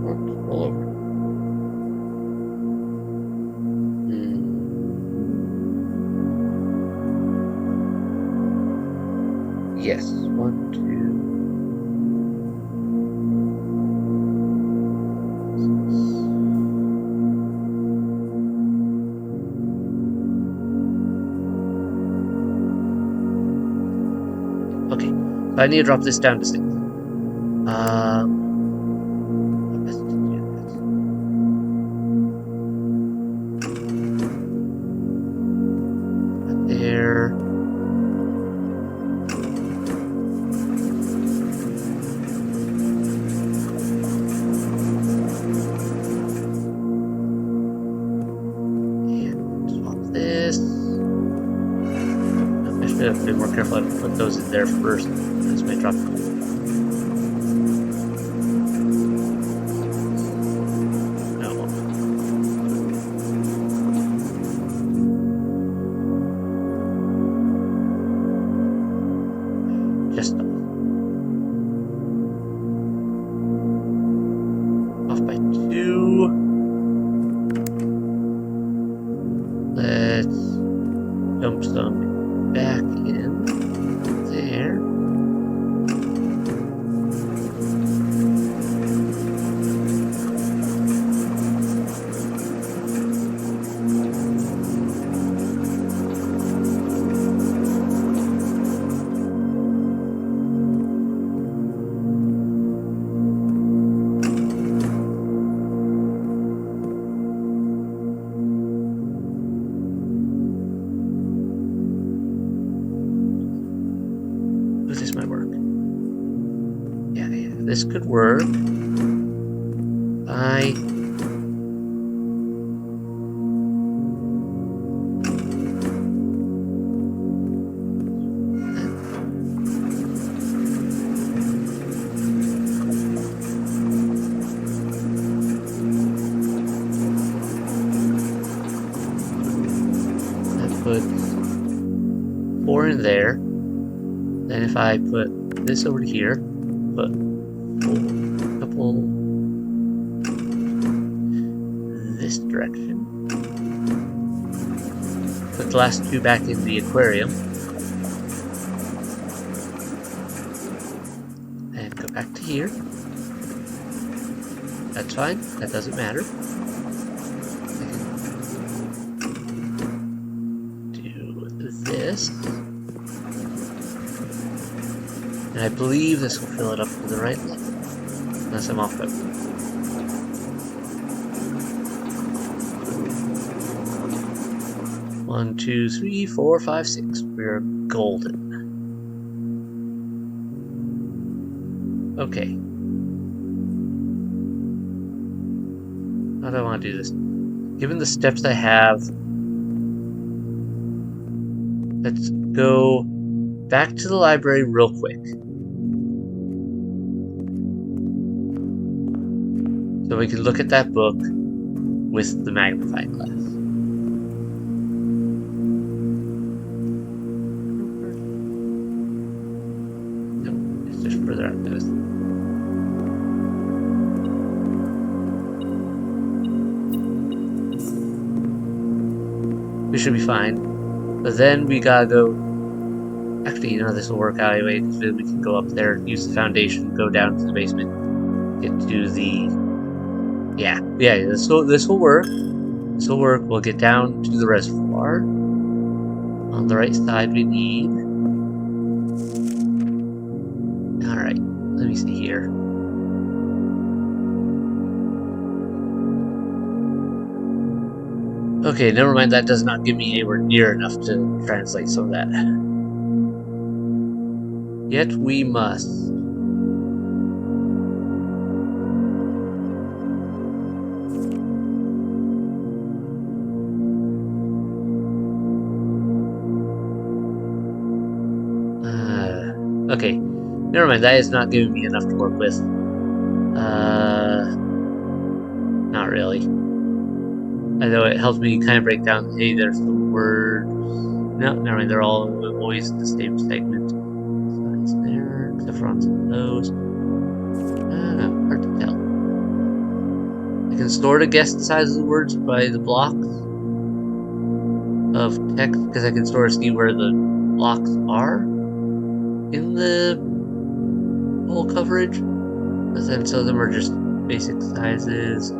Roll over. Yes, 1, 2. Okay, so I need to drop this down to 6. Best to do that. There. I have to be more careful. I have to put those in there first. This might drop them. No, it won't. Just off by 2. Let's dump some back in there. this might work. Yeah, this could work. That puts 4 in there. Then if I put this over here, put a couple this direction. Put the last 2 back in the aquarium. And go back to here. That's fine. That doesn't matter. Do this. And I believe this will fill it up to the right level. Unless I'm off by 1, 2, 3, 4, 5, 6. We're golden. Okay. How do I want to do this? Given the steps I have, let's go back to the library real quick. So we can look at that book with the magnifying glass. No, it's just further out. We should be fine. But then we gotta go. Actually, this will work out anyway, because we can go up there, use the foundation, go down to the basement, get to the. Yeah, this will work. This will work. We'll get down to the reservoir. On the right side, we need. Alright, let me see here. Okay, never mind, that does not give me anywhere near enough to translate some of that. Yet we must. Okay, never mind, that is not giving me enough to work with. Not really. I know it helps me kind of break down, hey, there's some words. No, never mind, they're all always the same segment. Size there, except for on some of those. Hard to tell. I can sort of guess the size of the words by the blocks of text, because I can sort of see where the blocks are in the whole coverage. But then some of them are just basic sizes.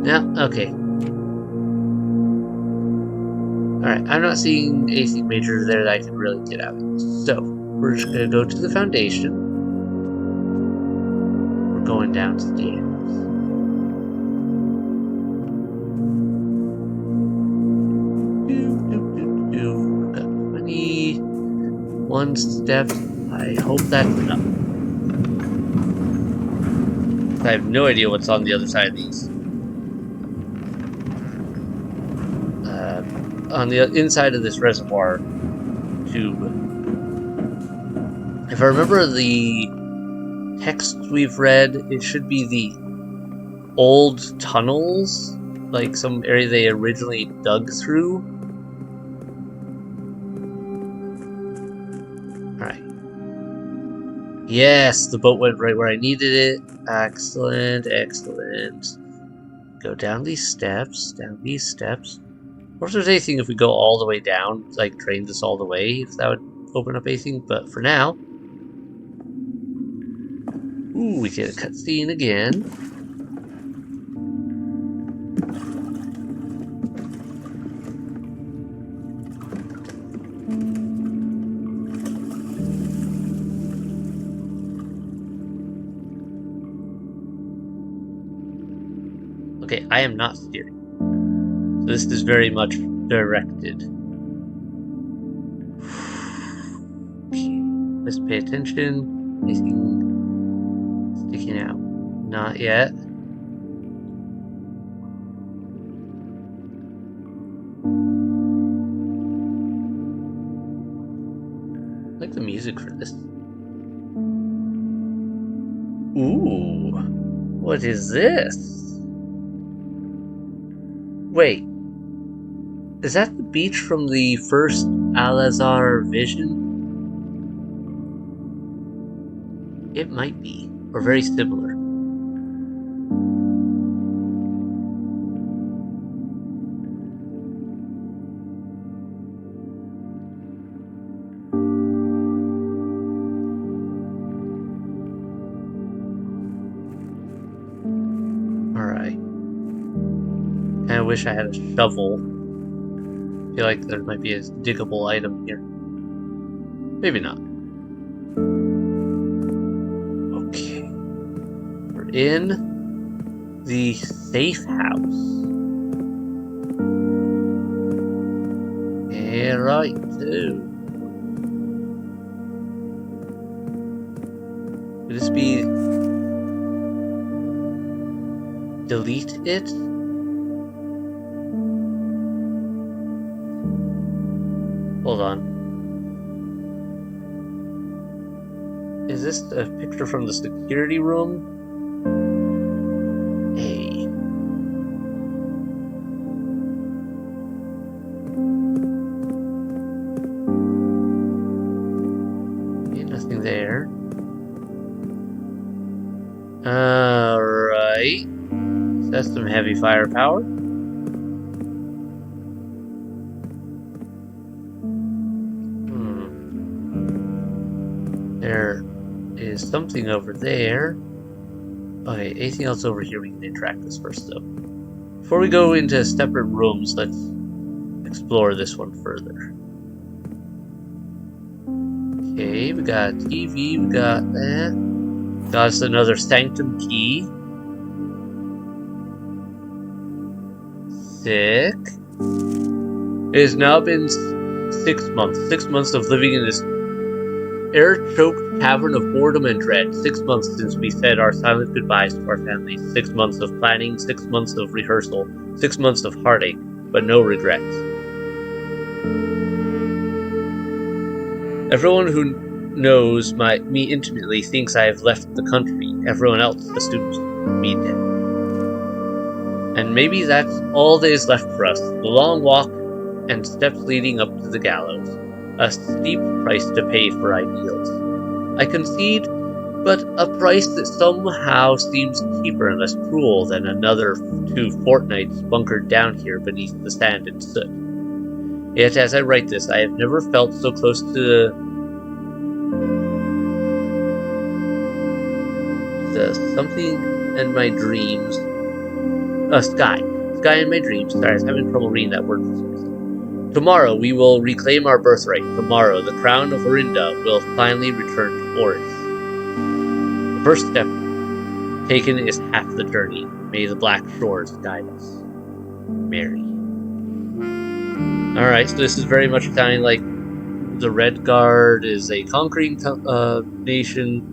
Yeah, okay. Alright, I'm not seeing anything major there that I can really get out. So, we're just gonna go to the foundation. We're going downstairs. Got 21 steps. I hope that's enough. I have no idea what's on the other side of these. On the inside of this reservoir tube. If I remember the text we've read, it should be the old tunnels, like some area they originally dug through. Alright. Yes, the boat went right where I needed it. Excellent, excellent. Go down these steps, Or if there's anything, if we go all the way down, like drain this all the way, if that would open up anything. But for now, ooh, we get a cutscene again. Okay, I am not steering. So this is very much directed. Okay. Let's pay attention. Anything sticking out? Not yet. I like the music for this. Ooh, what is this? Wait, is that the beach from the first Al-Azhar vision? It might be, or very similar. Alright. I wish I had a shovel. I feel like there might be a diggable item here. Maybe not. Okay. We're in the safe house. Yeah, right, too. Could this be... delete it? Hold on. Is this a picture from the security room? Hey. Okay, nothing there. Alright. That's some heavy firepower. There is something over there. Okay, anything else over here we can interact with first, though. Before we go into separate rooms, let's explore this one further. Okay, we got TV, we got that. Got us another sanctum key. Sick. It has now been 6 months. 6 months of living in this air-choked cavern of boredom and dread. 6 months since we said our silent goodbyes to our families. 6 months of planning, 6 months of rehearsal, 6 months of heartache, but no regrets. Everyone who knows me intimately thinks I have left the country. Everyone else assumes me dead. And maybe that's all that is left for us. The long walk and steps leading up to the gallows. A steep price to pay for ideals. I concede, but a price that somehow seems cheaper and less cruel than another 2 fortnights bunkered down here beneath the sand and soot. Yet as I write this, I have never felt so close to the something in my dreams. Sky in my dreams. Sorry, I was having trouble reading that word for some reason. Tomorrow we will reclaim our birthright. Tomorrow the crown of Orinda will finally return to Oris. The first step taken is half the journey. May the black shores guide us. Mary. Alright, so this is very much sounding like the Red Guard is a conquering nation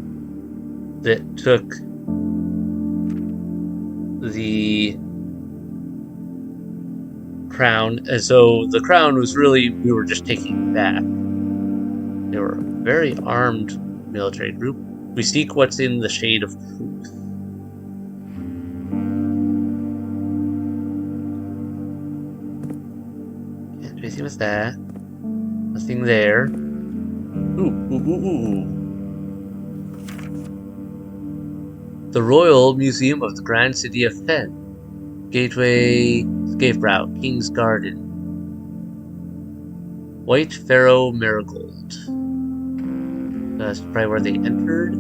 that took the crown, and so the crown was really, we were just taking that. They were a very armed military group. We seek what's in the shade of truth. Can't do anything with that. Nothing there. Ooh. The Royal Museum of the Grand City of Fen. Gateway, escape route, King's Garden. White Pharaoh Marigold. That's probably where they entered.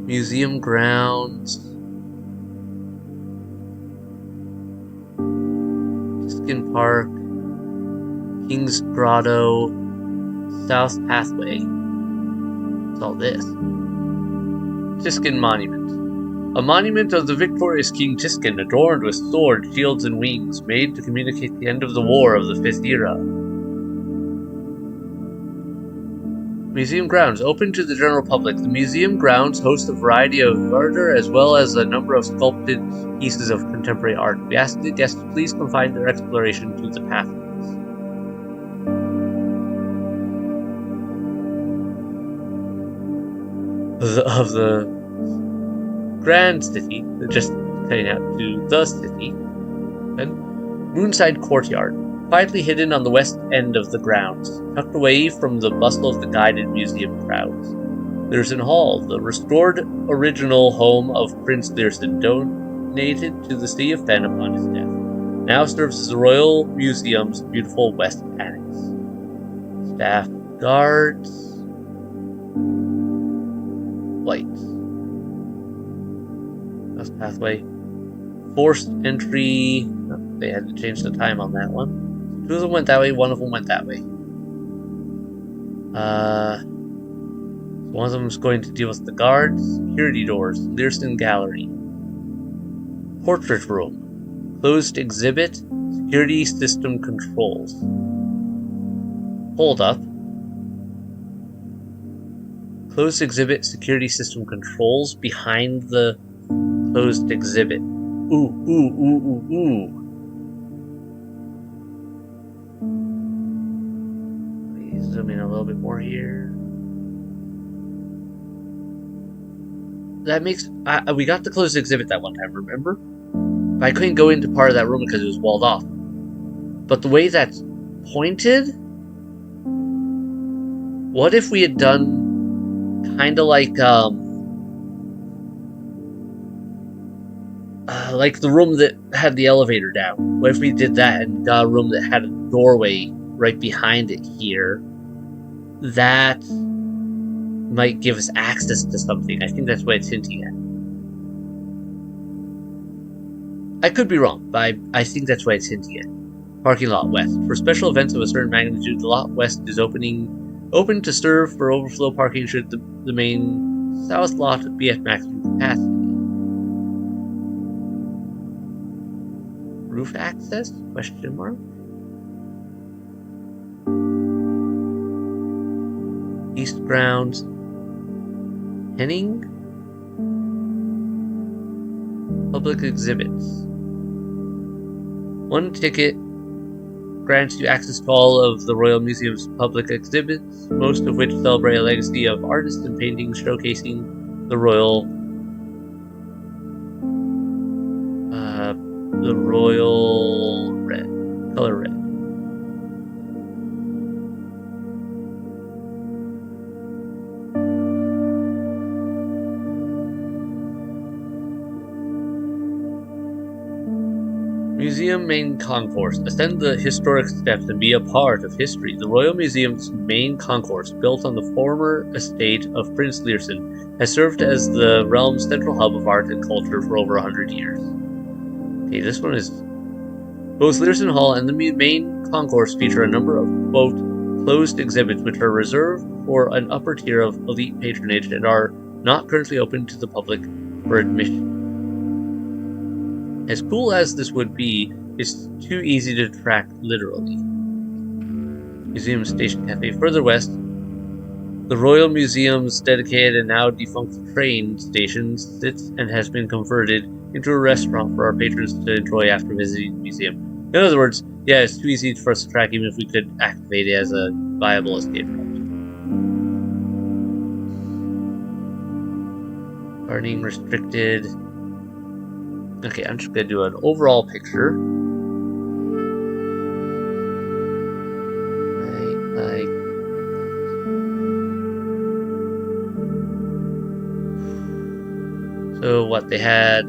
Museum grounds. Skin Park. King's Grotto. South Pathway. What's all this? Tiskin Monument. A monument of the victorious King Tiskin, adorned with swords, shields, and wings, made to communicate the end of the war of the 5th era. Museum grounds open to the general public. The museum grounds host a variety of larger as well as a number of sculpted pieces of contemporary art. We ask the guests to please confine their exploration to the pathways of the Grand City, just cutting out to the city. Then, Moonside Courtyard, quietly hidden on the west end of the grounds, tucked away from the bustle of the guided museum crowds. Learson Hall, the restored original home of Prince Learson, donated to the city of Fen upon his death, now serves as the Royal Museum's beautiful West Annex. Staff, guards, lights. That's pathway. Forced entry. Oh, they had to change the time on that one. Two of them went that way, one of them went that way. One of them is going to deal with the guards. Security doors. Learson Gallery. Portrait room. Closed exhibit. Security system controls. Hold up. Closed exhibit. Security system controls behind the closed exhibit. Ooh. Please zoom in a little bit more here. That makes... we got the closed exhibit that one time, remember? But I couldn't go into part of that room because it was walled off. But the way that's pointed... What if we had done... Kinda like the room that had the elevator down. What if we did that and got a room that had a doorway right behind it here? That might give us access to something. I think that's what it's hinting at. I could be wrong, but I think that's what it's hinting at. Parking lot west. For special events of a certain magnitude, the lot west is open to serve for overflow parking should the main south lot be at maximum capacity. Roof access? Question mark. East grounds. Henning. Public exhibits. One ticket grants you access to all of the Royal Museum's public exhibits, most of which celebrate a legacy of artists and paintings showcasing the royal color red. Museum main concourse. Ascend the historic steps and be a part of history. The Royal Museum's main concourse, built on the former estate of Prince Learson, has served as the realm's central hub of art and culture for over 100 years. Okay, this one is... Both Learson Hall and the main concourse feature a number of, quote, closed exhibits which are reserved for an upper tier of elite patronage and are not currently open to the public for admission. As cool as this would be, it's too easy to track literally. Museum Station Cafe. Further west, the Royal Museum's dedicated and now defunct train station sits and has been converted into a restaurant for our patrons to enjoy after visiting the museum. In other words, yeah, it's too easy for us to track even if we could activate it as a viable escape route. Parking restricted. Okay, I'm just gonna do an overall picture. Like so what they had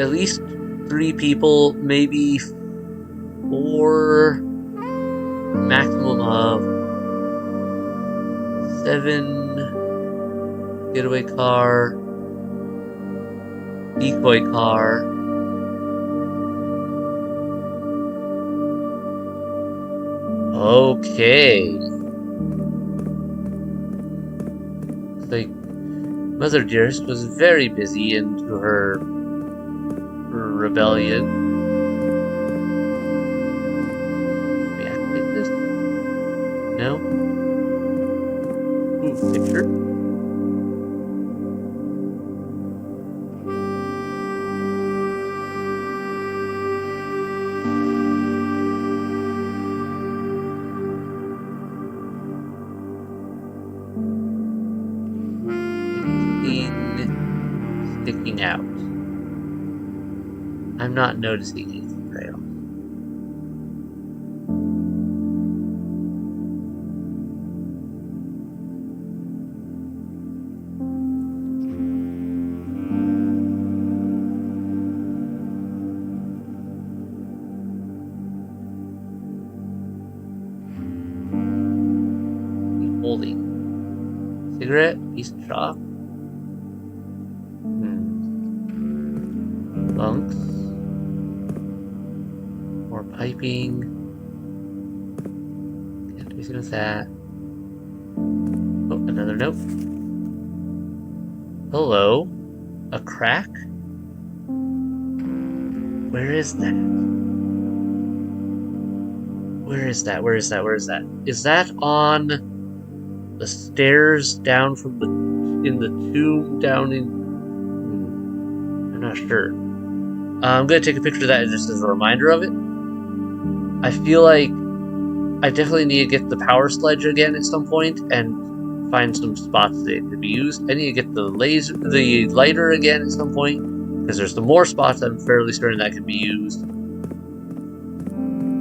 at least 3 people, maybe 4, maximum of 7, getaway car, decoy car, okay. Like, Mother Dearest was very busy into her rebellion. filling out. I'm not noticing anything right off. Holding cigarette, piece of chalk. Bunks. More piping. Can't do anything with that. Oh, another note. Hello. A crack? Where is that? Where is that? Where is that? Where is that? Is that on the stairs down from the in the tomb down in? I'm not sure. I'm gonna take a picture of that just as a reminder of it. I feel like I definitely need to get the power sledge again at some point and find some spots that it could be used. I need to get the lighter again at some point because there's some more spots I'm fairly certain that could be used.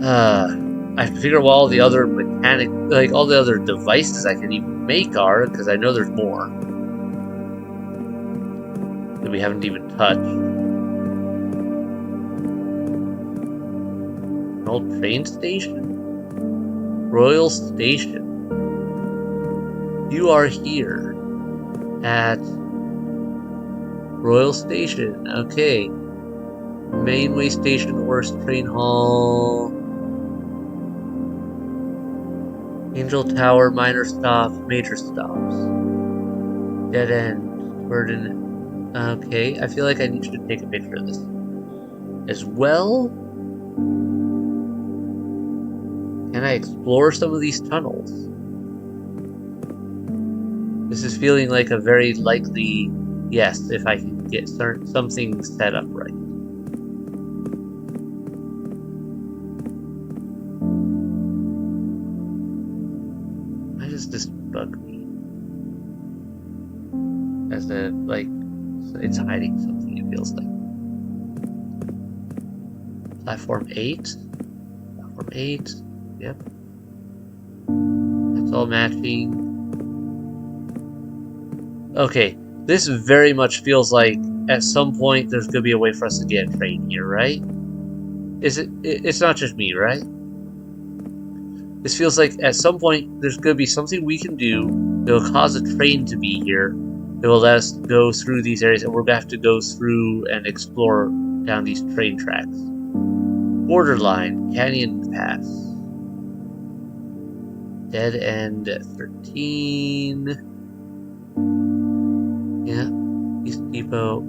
I have to figure out what all the other all the other devices I can even make are, because I know there's more that we haven't even touched. An old train station? Royal Station. You are here at Royal Station. Okay. Mainway Station, Horse Train Hall. Angel Tower, minor stops, major stops. Dead end. Burden. Okay, I feel like I need to take a picture of this as well. Can I explore some of these tunnels? This is feeling like a very likely yes if I can get something set up right. Why does this bug me? As a, like, it's hiding something, it feels like. Platform 8? Platform 8, yep. That's all matching. Okay, this very much feels like at some point there's gonna be a way for us to get a train here, right? It's not just me, right? This feels like at some point there's gonna be something we can do that will cause a train to be here. It will let us go through these areas, and we're gonna have to go through and explore down these train tracks. Borderline, Canyon Pass. Dead End 13. Yeah, East Depot.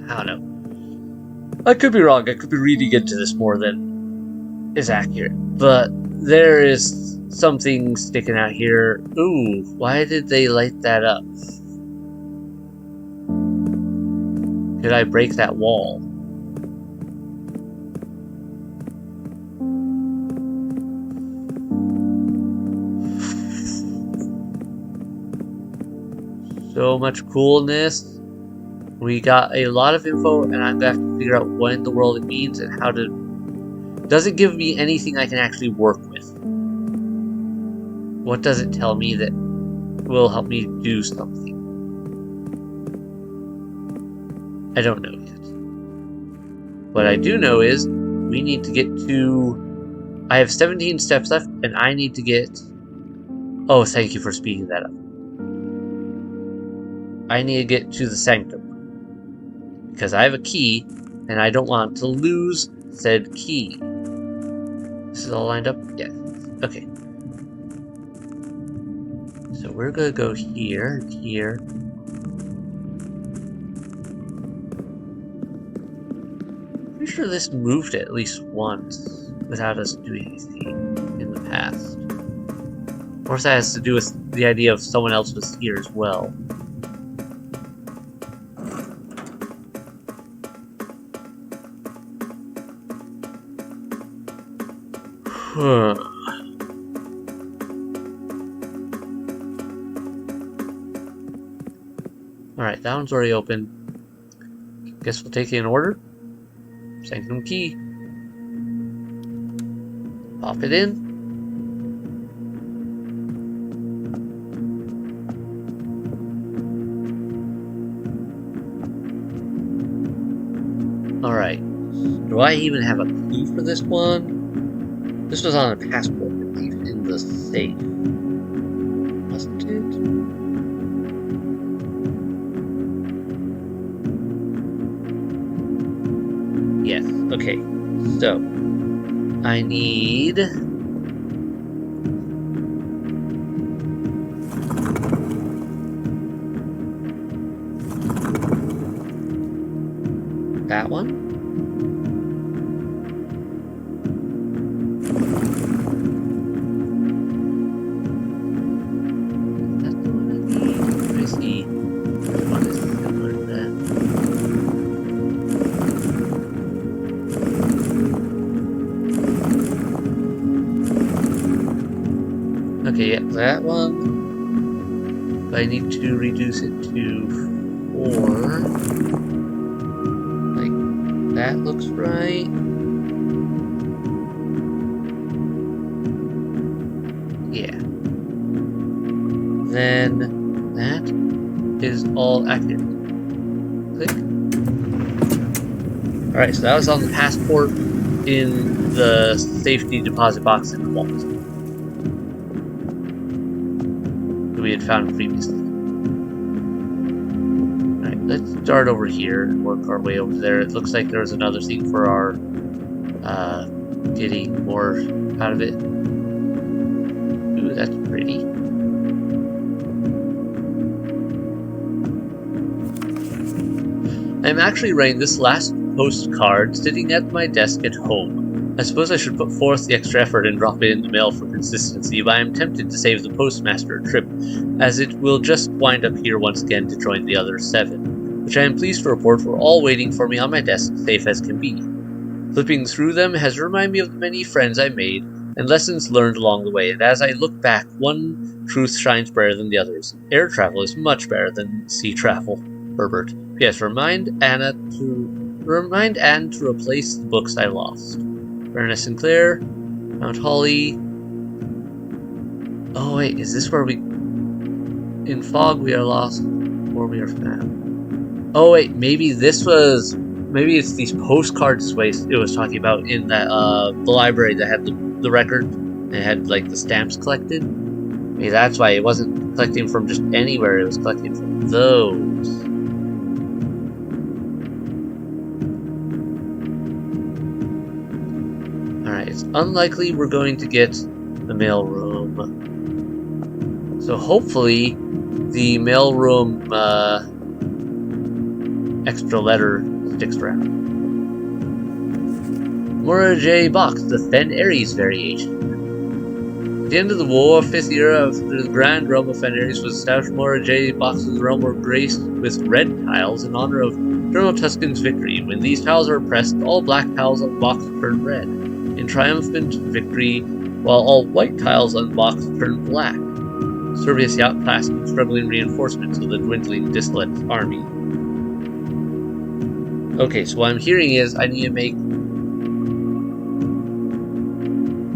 I don't know. I could be wrong. I could be reading into this more than is accurate. But there is something sticking out here. Ooh, why did they light that up? Could I break that wall? So much coolness. We got a lot of info, and I'm gonna have to figure out what in the world it means and how to. Does it give me anything I can actually work with? What does it tell me that will help me do something? I don't know yet. What I do know is we need to get to. I have 17 steps left, and I need to get. Oh, thank you for speeding that up. I need to get to the sanctum because I have a key, and I don't want to lose said key. This is all lined up? Yes. Okay. So we're gonna go here, here. Pretty sure this moved at least once without us doing anything in the past. Or if that has to do with the idea of someone else was here as well. Alright, that one's already open. Guess we'll take it in order. Sanctum key. Pop it in. Alright. Do I even have a key for this one? This was on a passport, I believe, in the safe. Wasn't it? Yes. Okay. So, I need... that one? Okay, yeah, that one. But I need to reduce it to 4. Like, that looks right. Yeah. Then that is all accurate. Click. Alright, so that was on the passport in the safety deposit box in the vault that we had found previously. Alright, let's start over here and work our way over there. It looks like there's another thing for our getting more out of it. Ooh, that's pretty. I'm actually writing this last postcard sitting at my desk at home. I suppose I should put forth the extra effort and drop it in the mail for consistency, but I am tempted to save the postmaster a trip, as it will just wind up here once again to join the other 7, which I am pleased to report were all waiting for me on my desk, safe as can be. Flipping through them has reminded me of the many friends I made and lessons learned along the way, and as I look back, one truth shines brighter than the others. Air travel is much better than sea travel. Herbert. P.S. Remind Anne to replace the books I lost. Baroness Sinclair, Mount Holly. Oh wait, is this where we... In fog we are lost, or we are found. Oh wait, maybe this was... Maybe it's these postcards it was talking about in that, the library that had the record. It had, like, the stamps collected. Maybe that's why it wasn't collecting from just anywhere, it was collecting from those. Alright, it's unlikely we're going to get the mailroom. So hopefully the mailroom extra letter sticks around. Mora J. Box, the Fen Ares variation. At the end of the war, 5th era of the Grand Realm of Fen Ares was established. Mora J. Box's realm were graced with red tiles in honor of General Tuscan's victory. When these tiles are pressed, all black tiles on the box turn red. In triumphant victory, while all white tiles on the box turn black. Servius outclassed and struggling reinforcements of the dwindling Dislet army. Okay, so what I'm hearing is I need to make...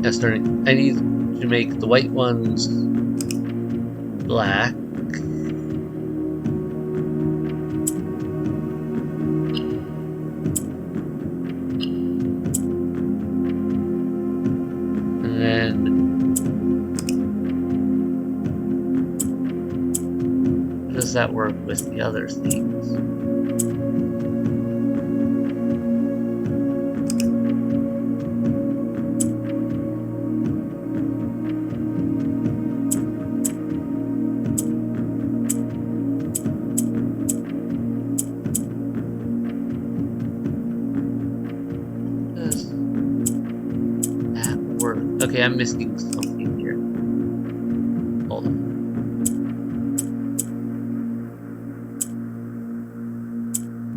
I need to make the white ones black. And then... how does that work with the other things? Okay, I'm missing something here. Hold on.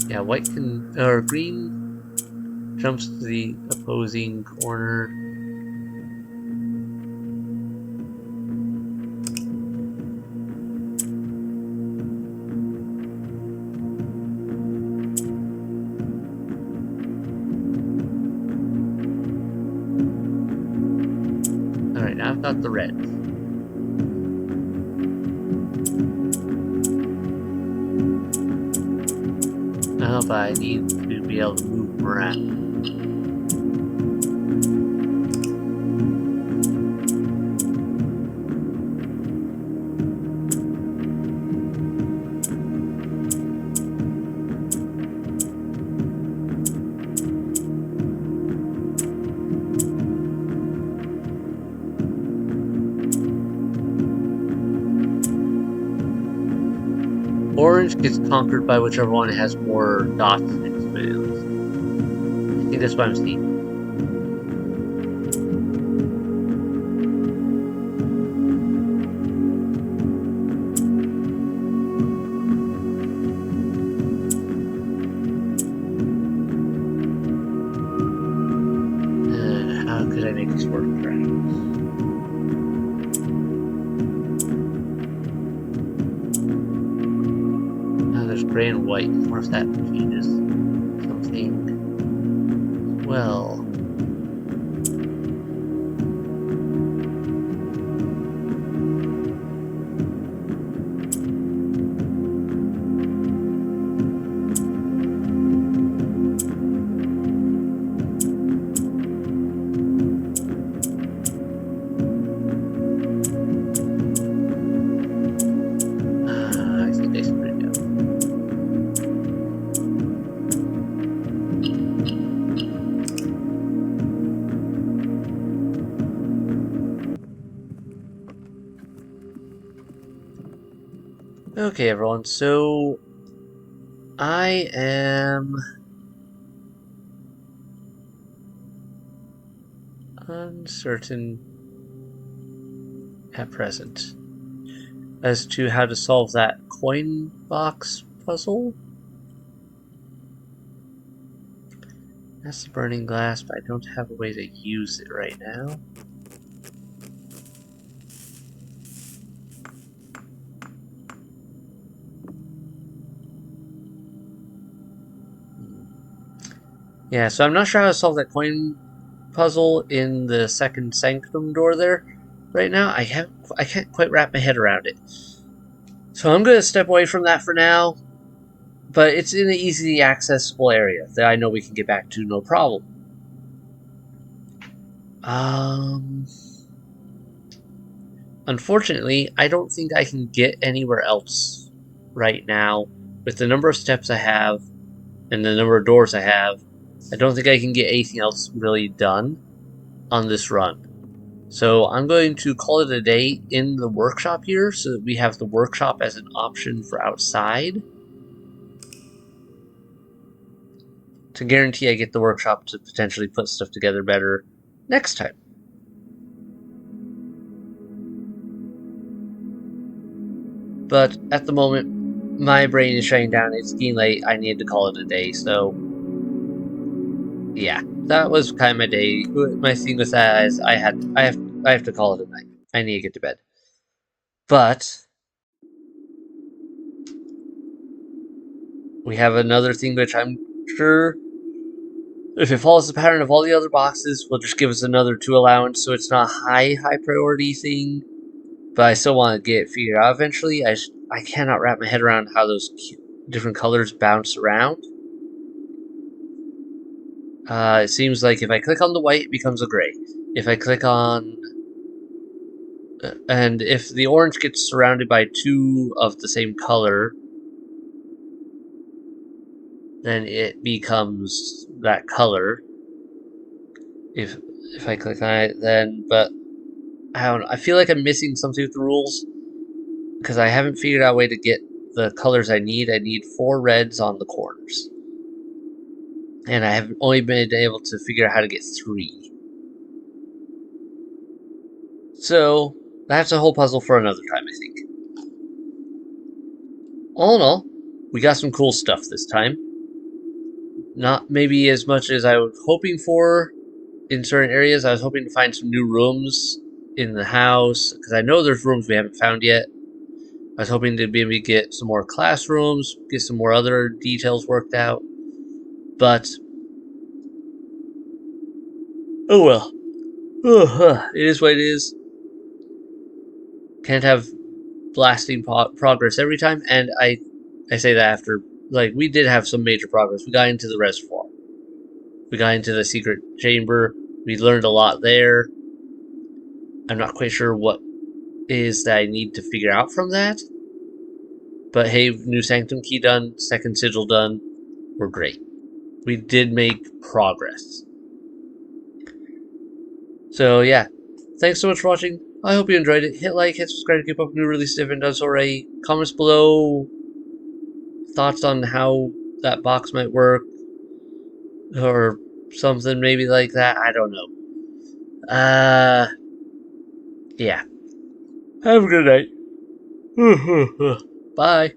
Yeah, white can... or green jumps to the opposing corner. Alright, now I've got the red. But I need to be able to move them around. Orange gets conquered by whichever one has more dots next to it, at least. I think that's what I'm seeing. How could I make this work correctly? There's gray and white. I wonder if that changes something. Well. I think I screwed it up. Okay, everyone, so I am uncertain at present as to how to solve that coin box puzzle. That's the burning glass, but I don't have a way to use it right now. Yeah, so I'm not sure how to solve that coin puzzle in the second sanctum door there right now. I can't quite wrap my head around it. So I'm going to step away from that for now, but it's in an easily accessible area that I know we can get back to no problem. Unfortunately, I don't think I can get anywhere else right now with the number of steps I have and the number of doors I have. I don't think I can get anything else really done on this run. So I'm going to call it a day in the workshop here so that we have the workshop as an option for outside to guarantee I get the workshop to potentially put stuff together better next time. But at the moment, my brain is shutting down. It's getting late. I need to call it a day. So yeah, that was kind of my day. My thing with that is I have to call it a night. I need to get to bed. But we have another thing which I'm sure, if it follows the pattern of all the other boxes, will just give us another 2 allowance, so it's not a high priority thing. But I still want to get it figured out eventually. I cannot wrap my head around how those different colors bounce around. It seems like if I click on the white, it becomes a gray. If I click on... and if the orange gets surrounded by 2 of the same color, then it becomes that color. If I click on it, then... But I don't know. I feel like I'm missing something with the rules because I haven't figured out a way to get the colors I need. I need 4 reds on the corners. And I have only been able to figure out how to get 3. So, that's a whole puzzle for another time, I think. All in all, we got some cool stuff this time. Not maybe as much as I was hoping for in certain areas. I was hoping to find some new rooms in the house, because I know there's rooms we haven't found yet. I was hoping to maybe get some more classrooms, get some more other details worked out. But, oh well. It is what it is. can't have blasting progress every time. And I say that after, like, we did have some major progress. We got into the reservoir. We got into the secret chamber. We learned a lot there. I'm not quite sure what is that I need to figure out from that. But hey, new sanctum key done, second sigil done. We're great. We did make progress. So yeah, thanks so much for watching. I hope you enjoyed it. Hit like, hit subscribe to keep up with new releases if you haven't done so already. Comments below, thoughts on how that box might work, or something maybe like that. I don't know. Yeah. Have a good night. Bye.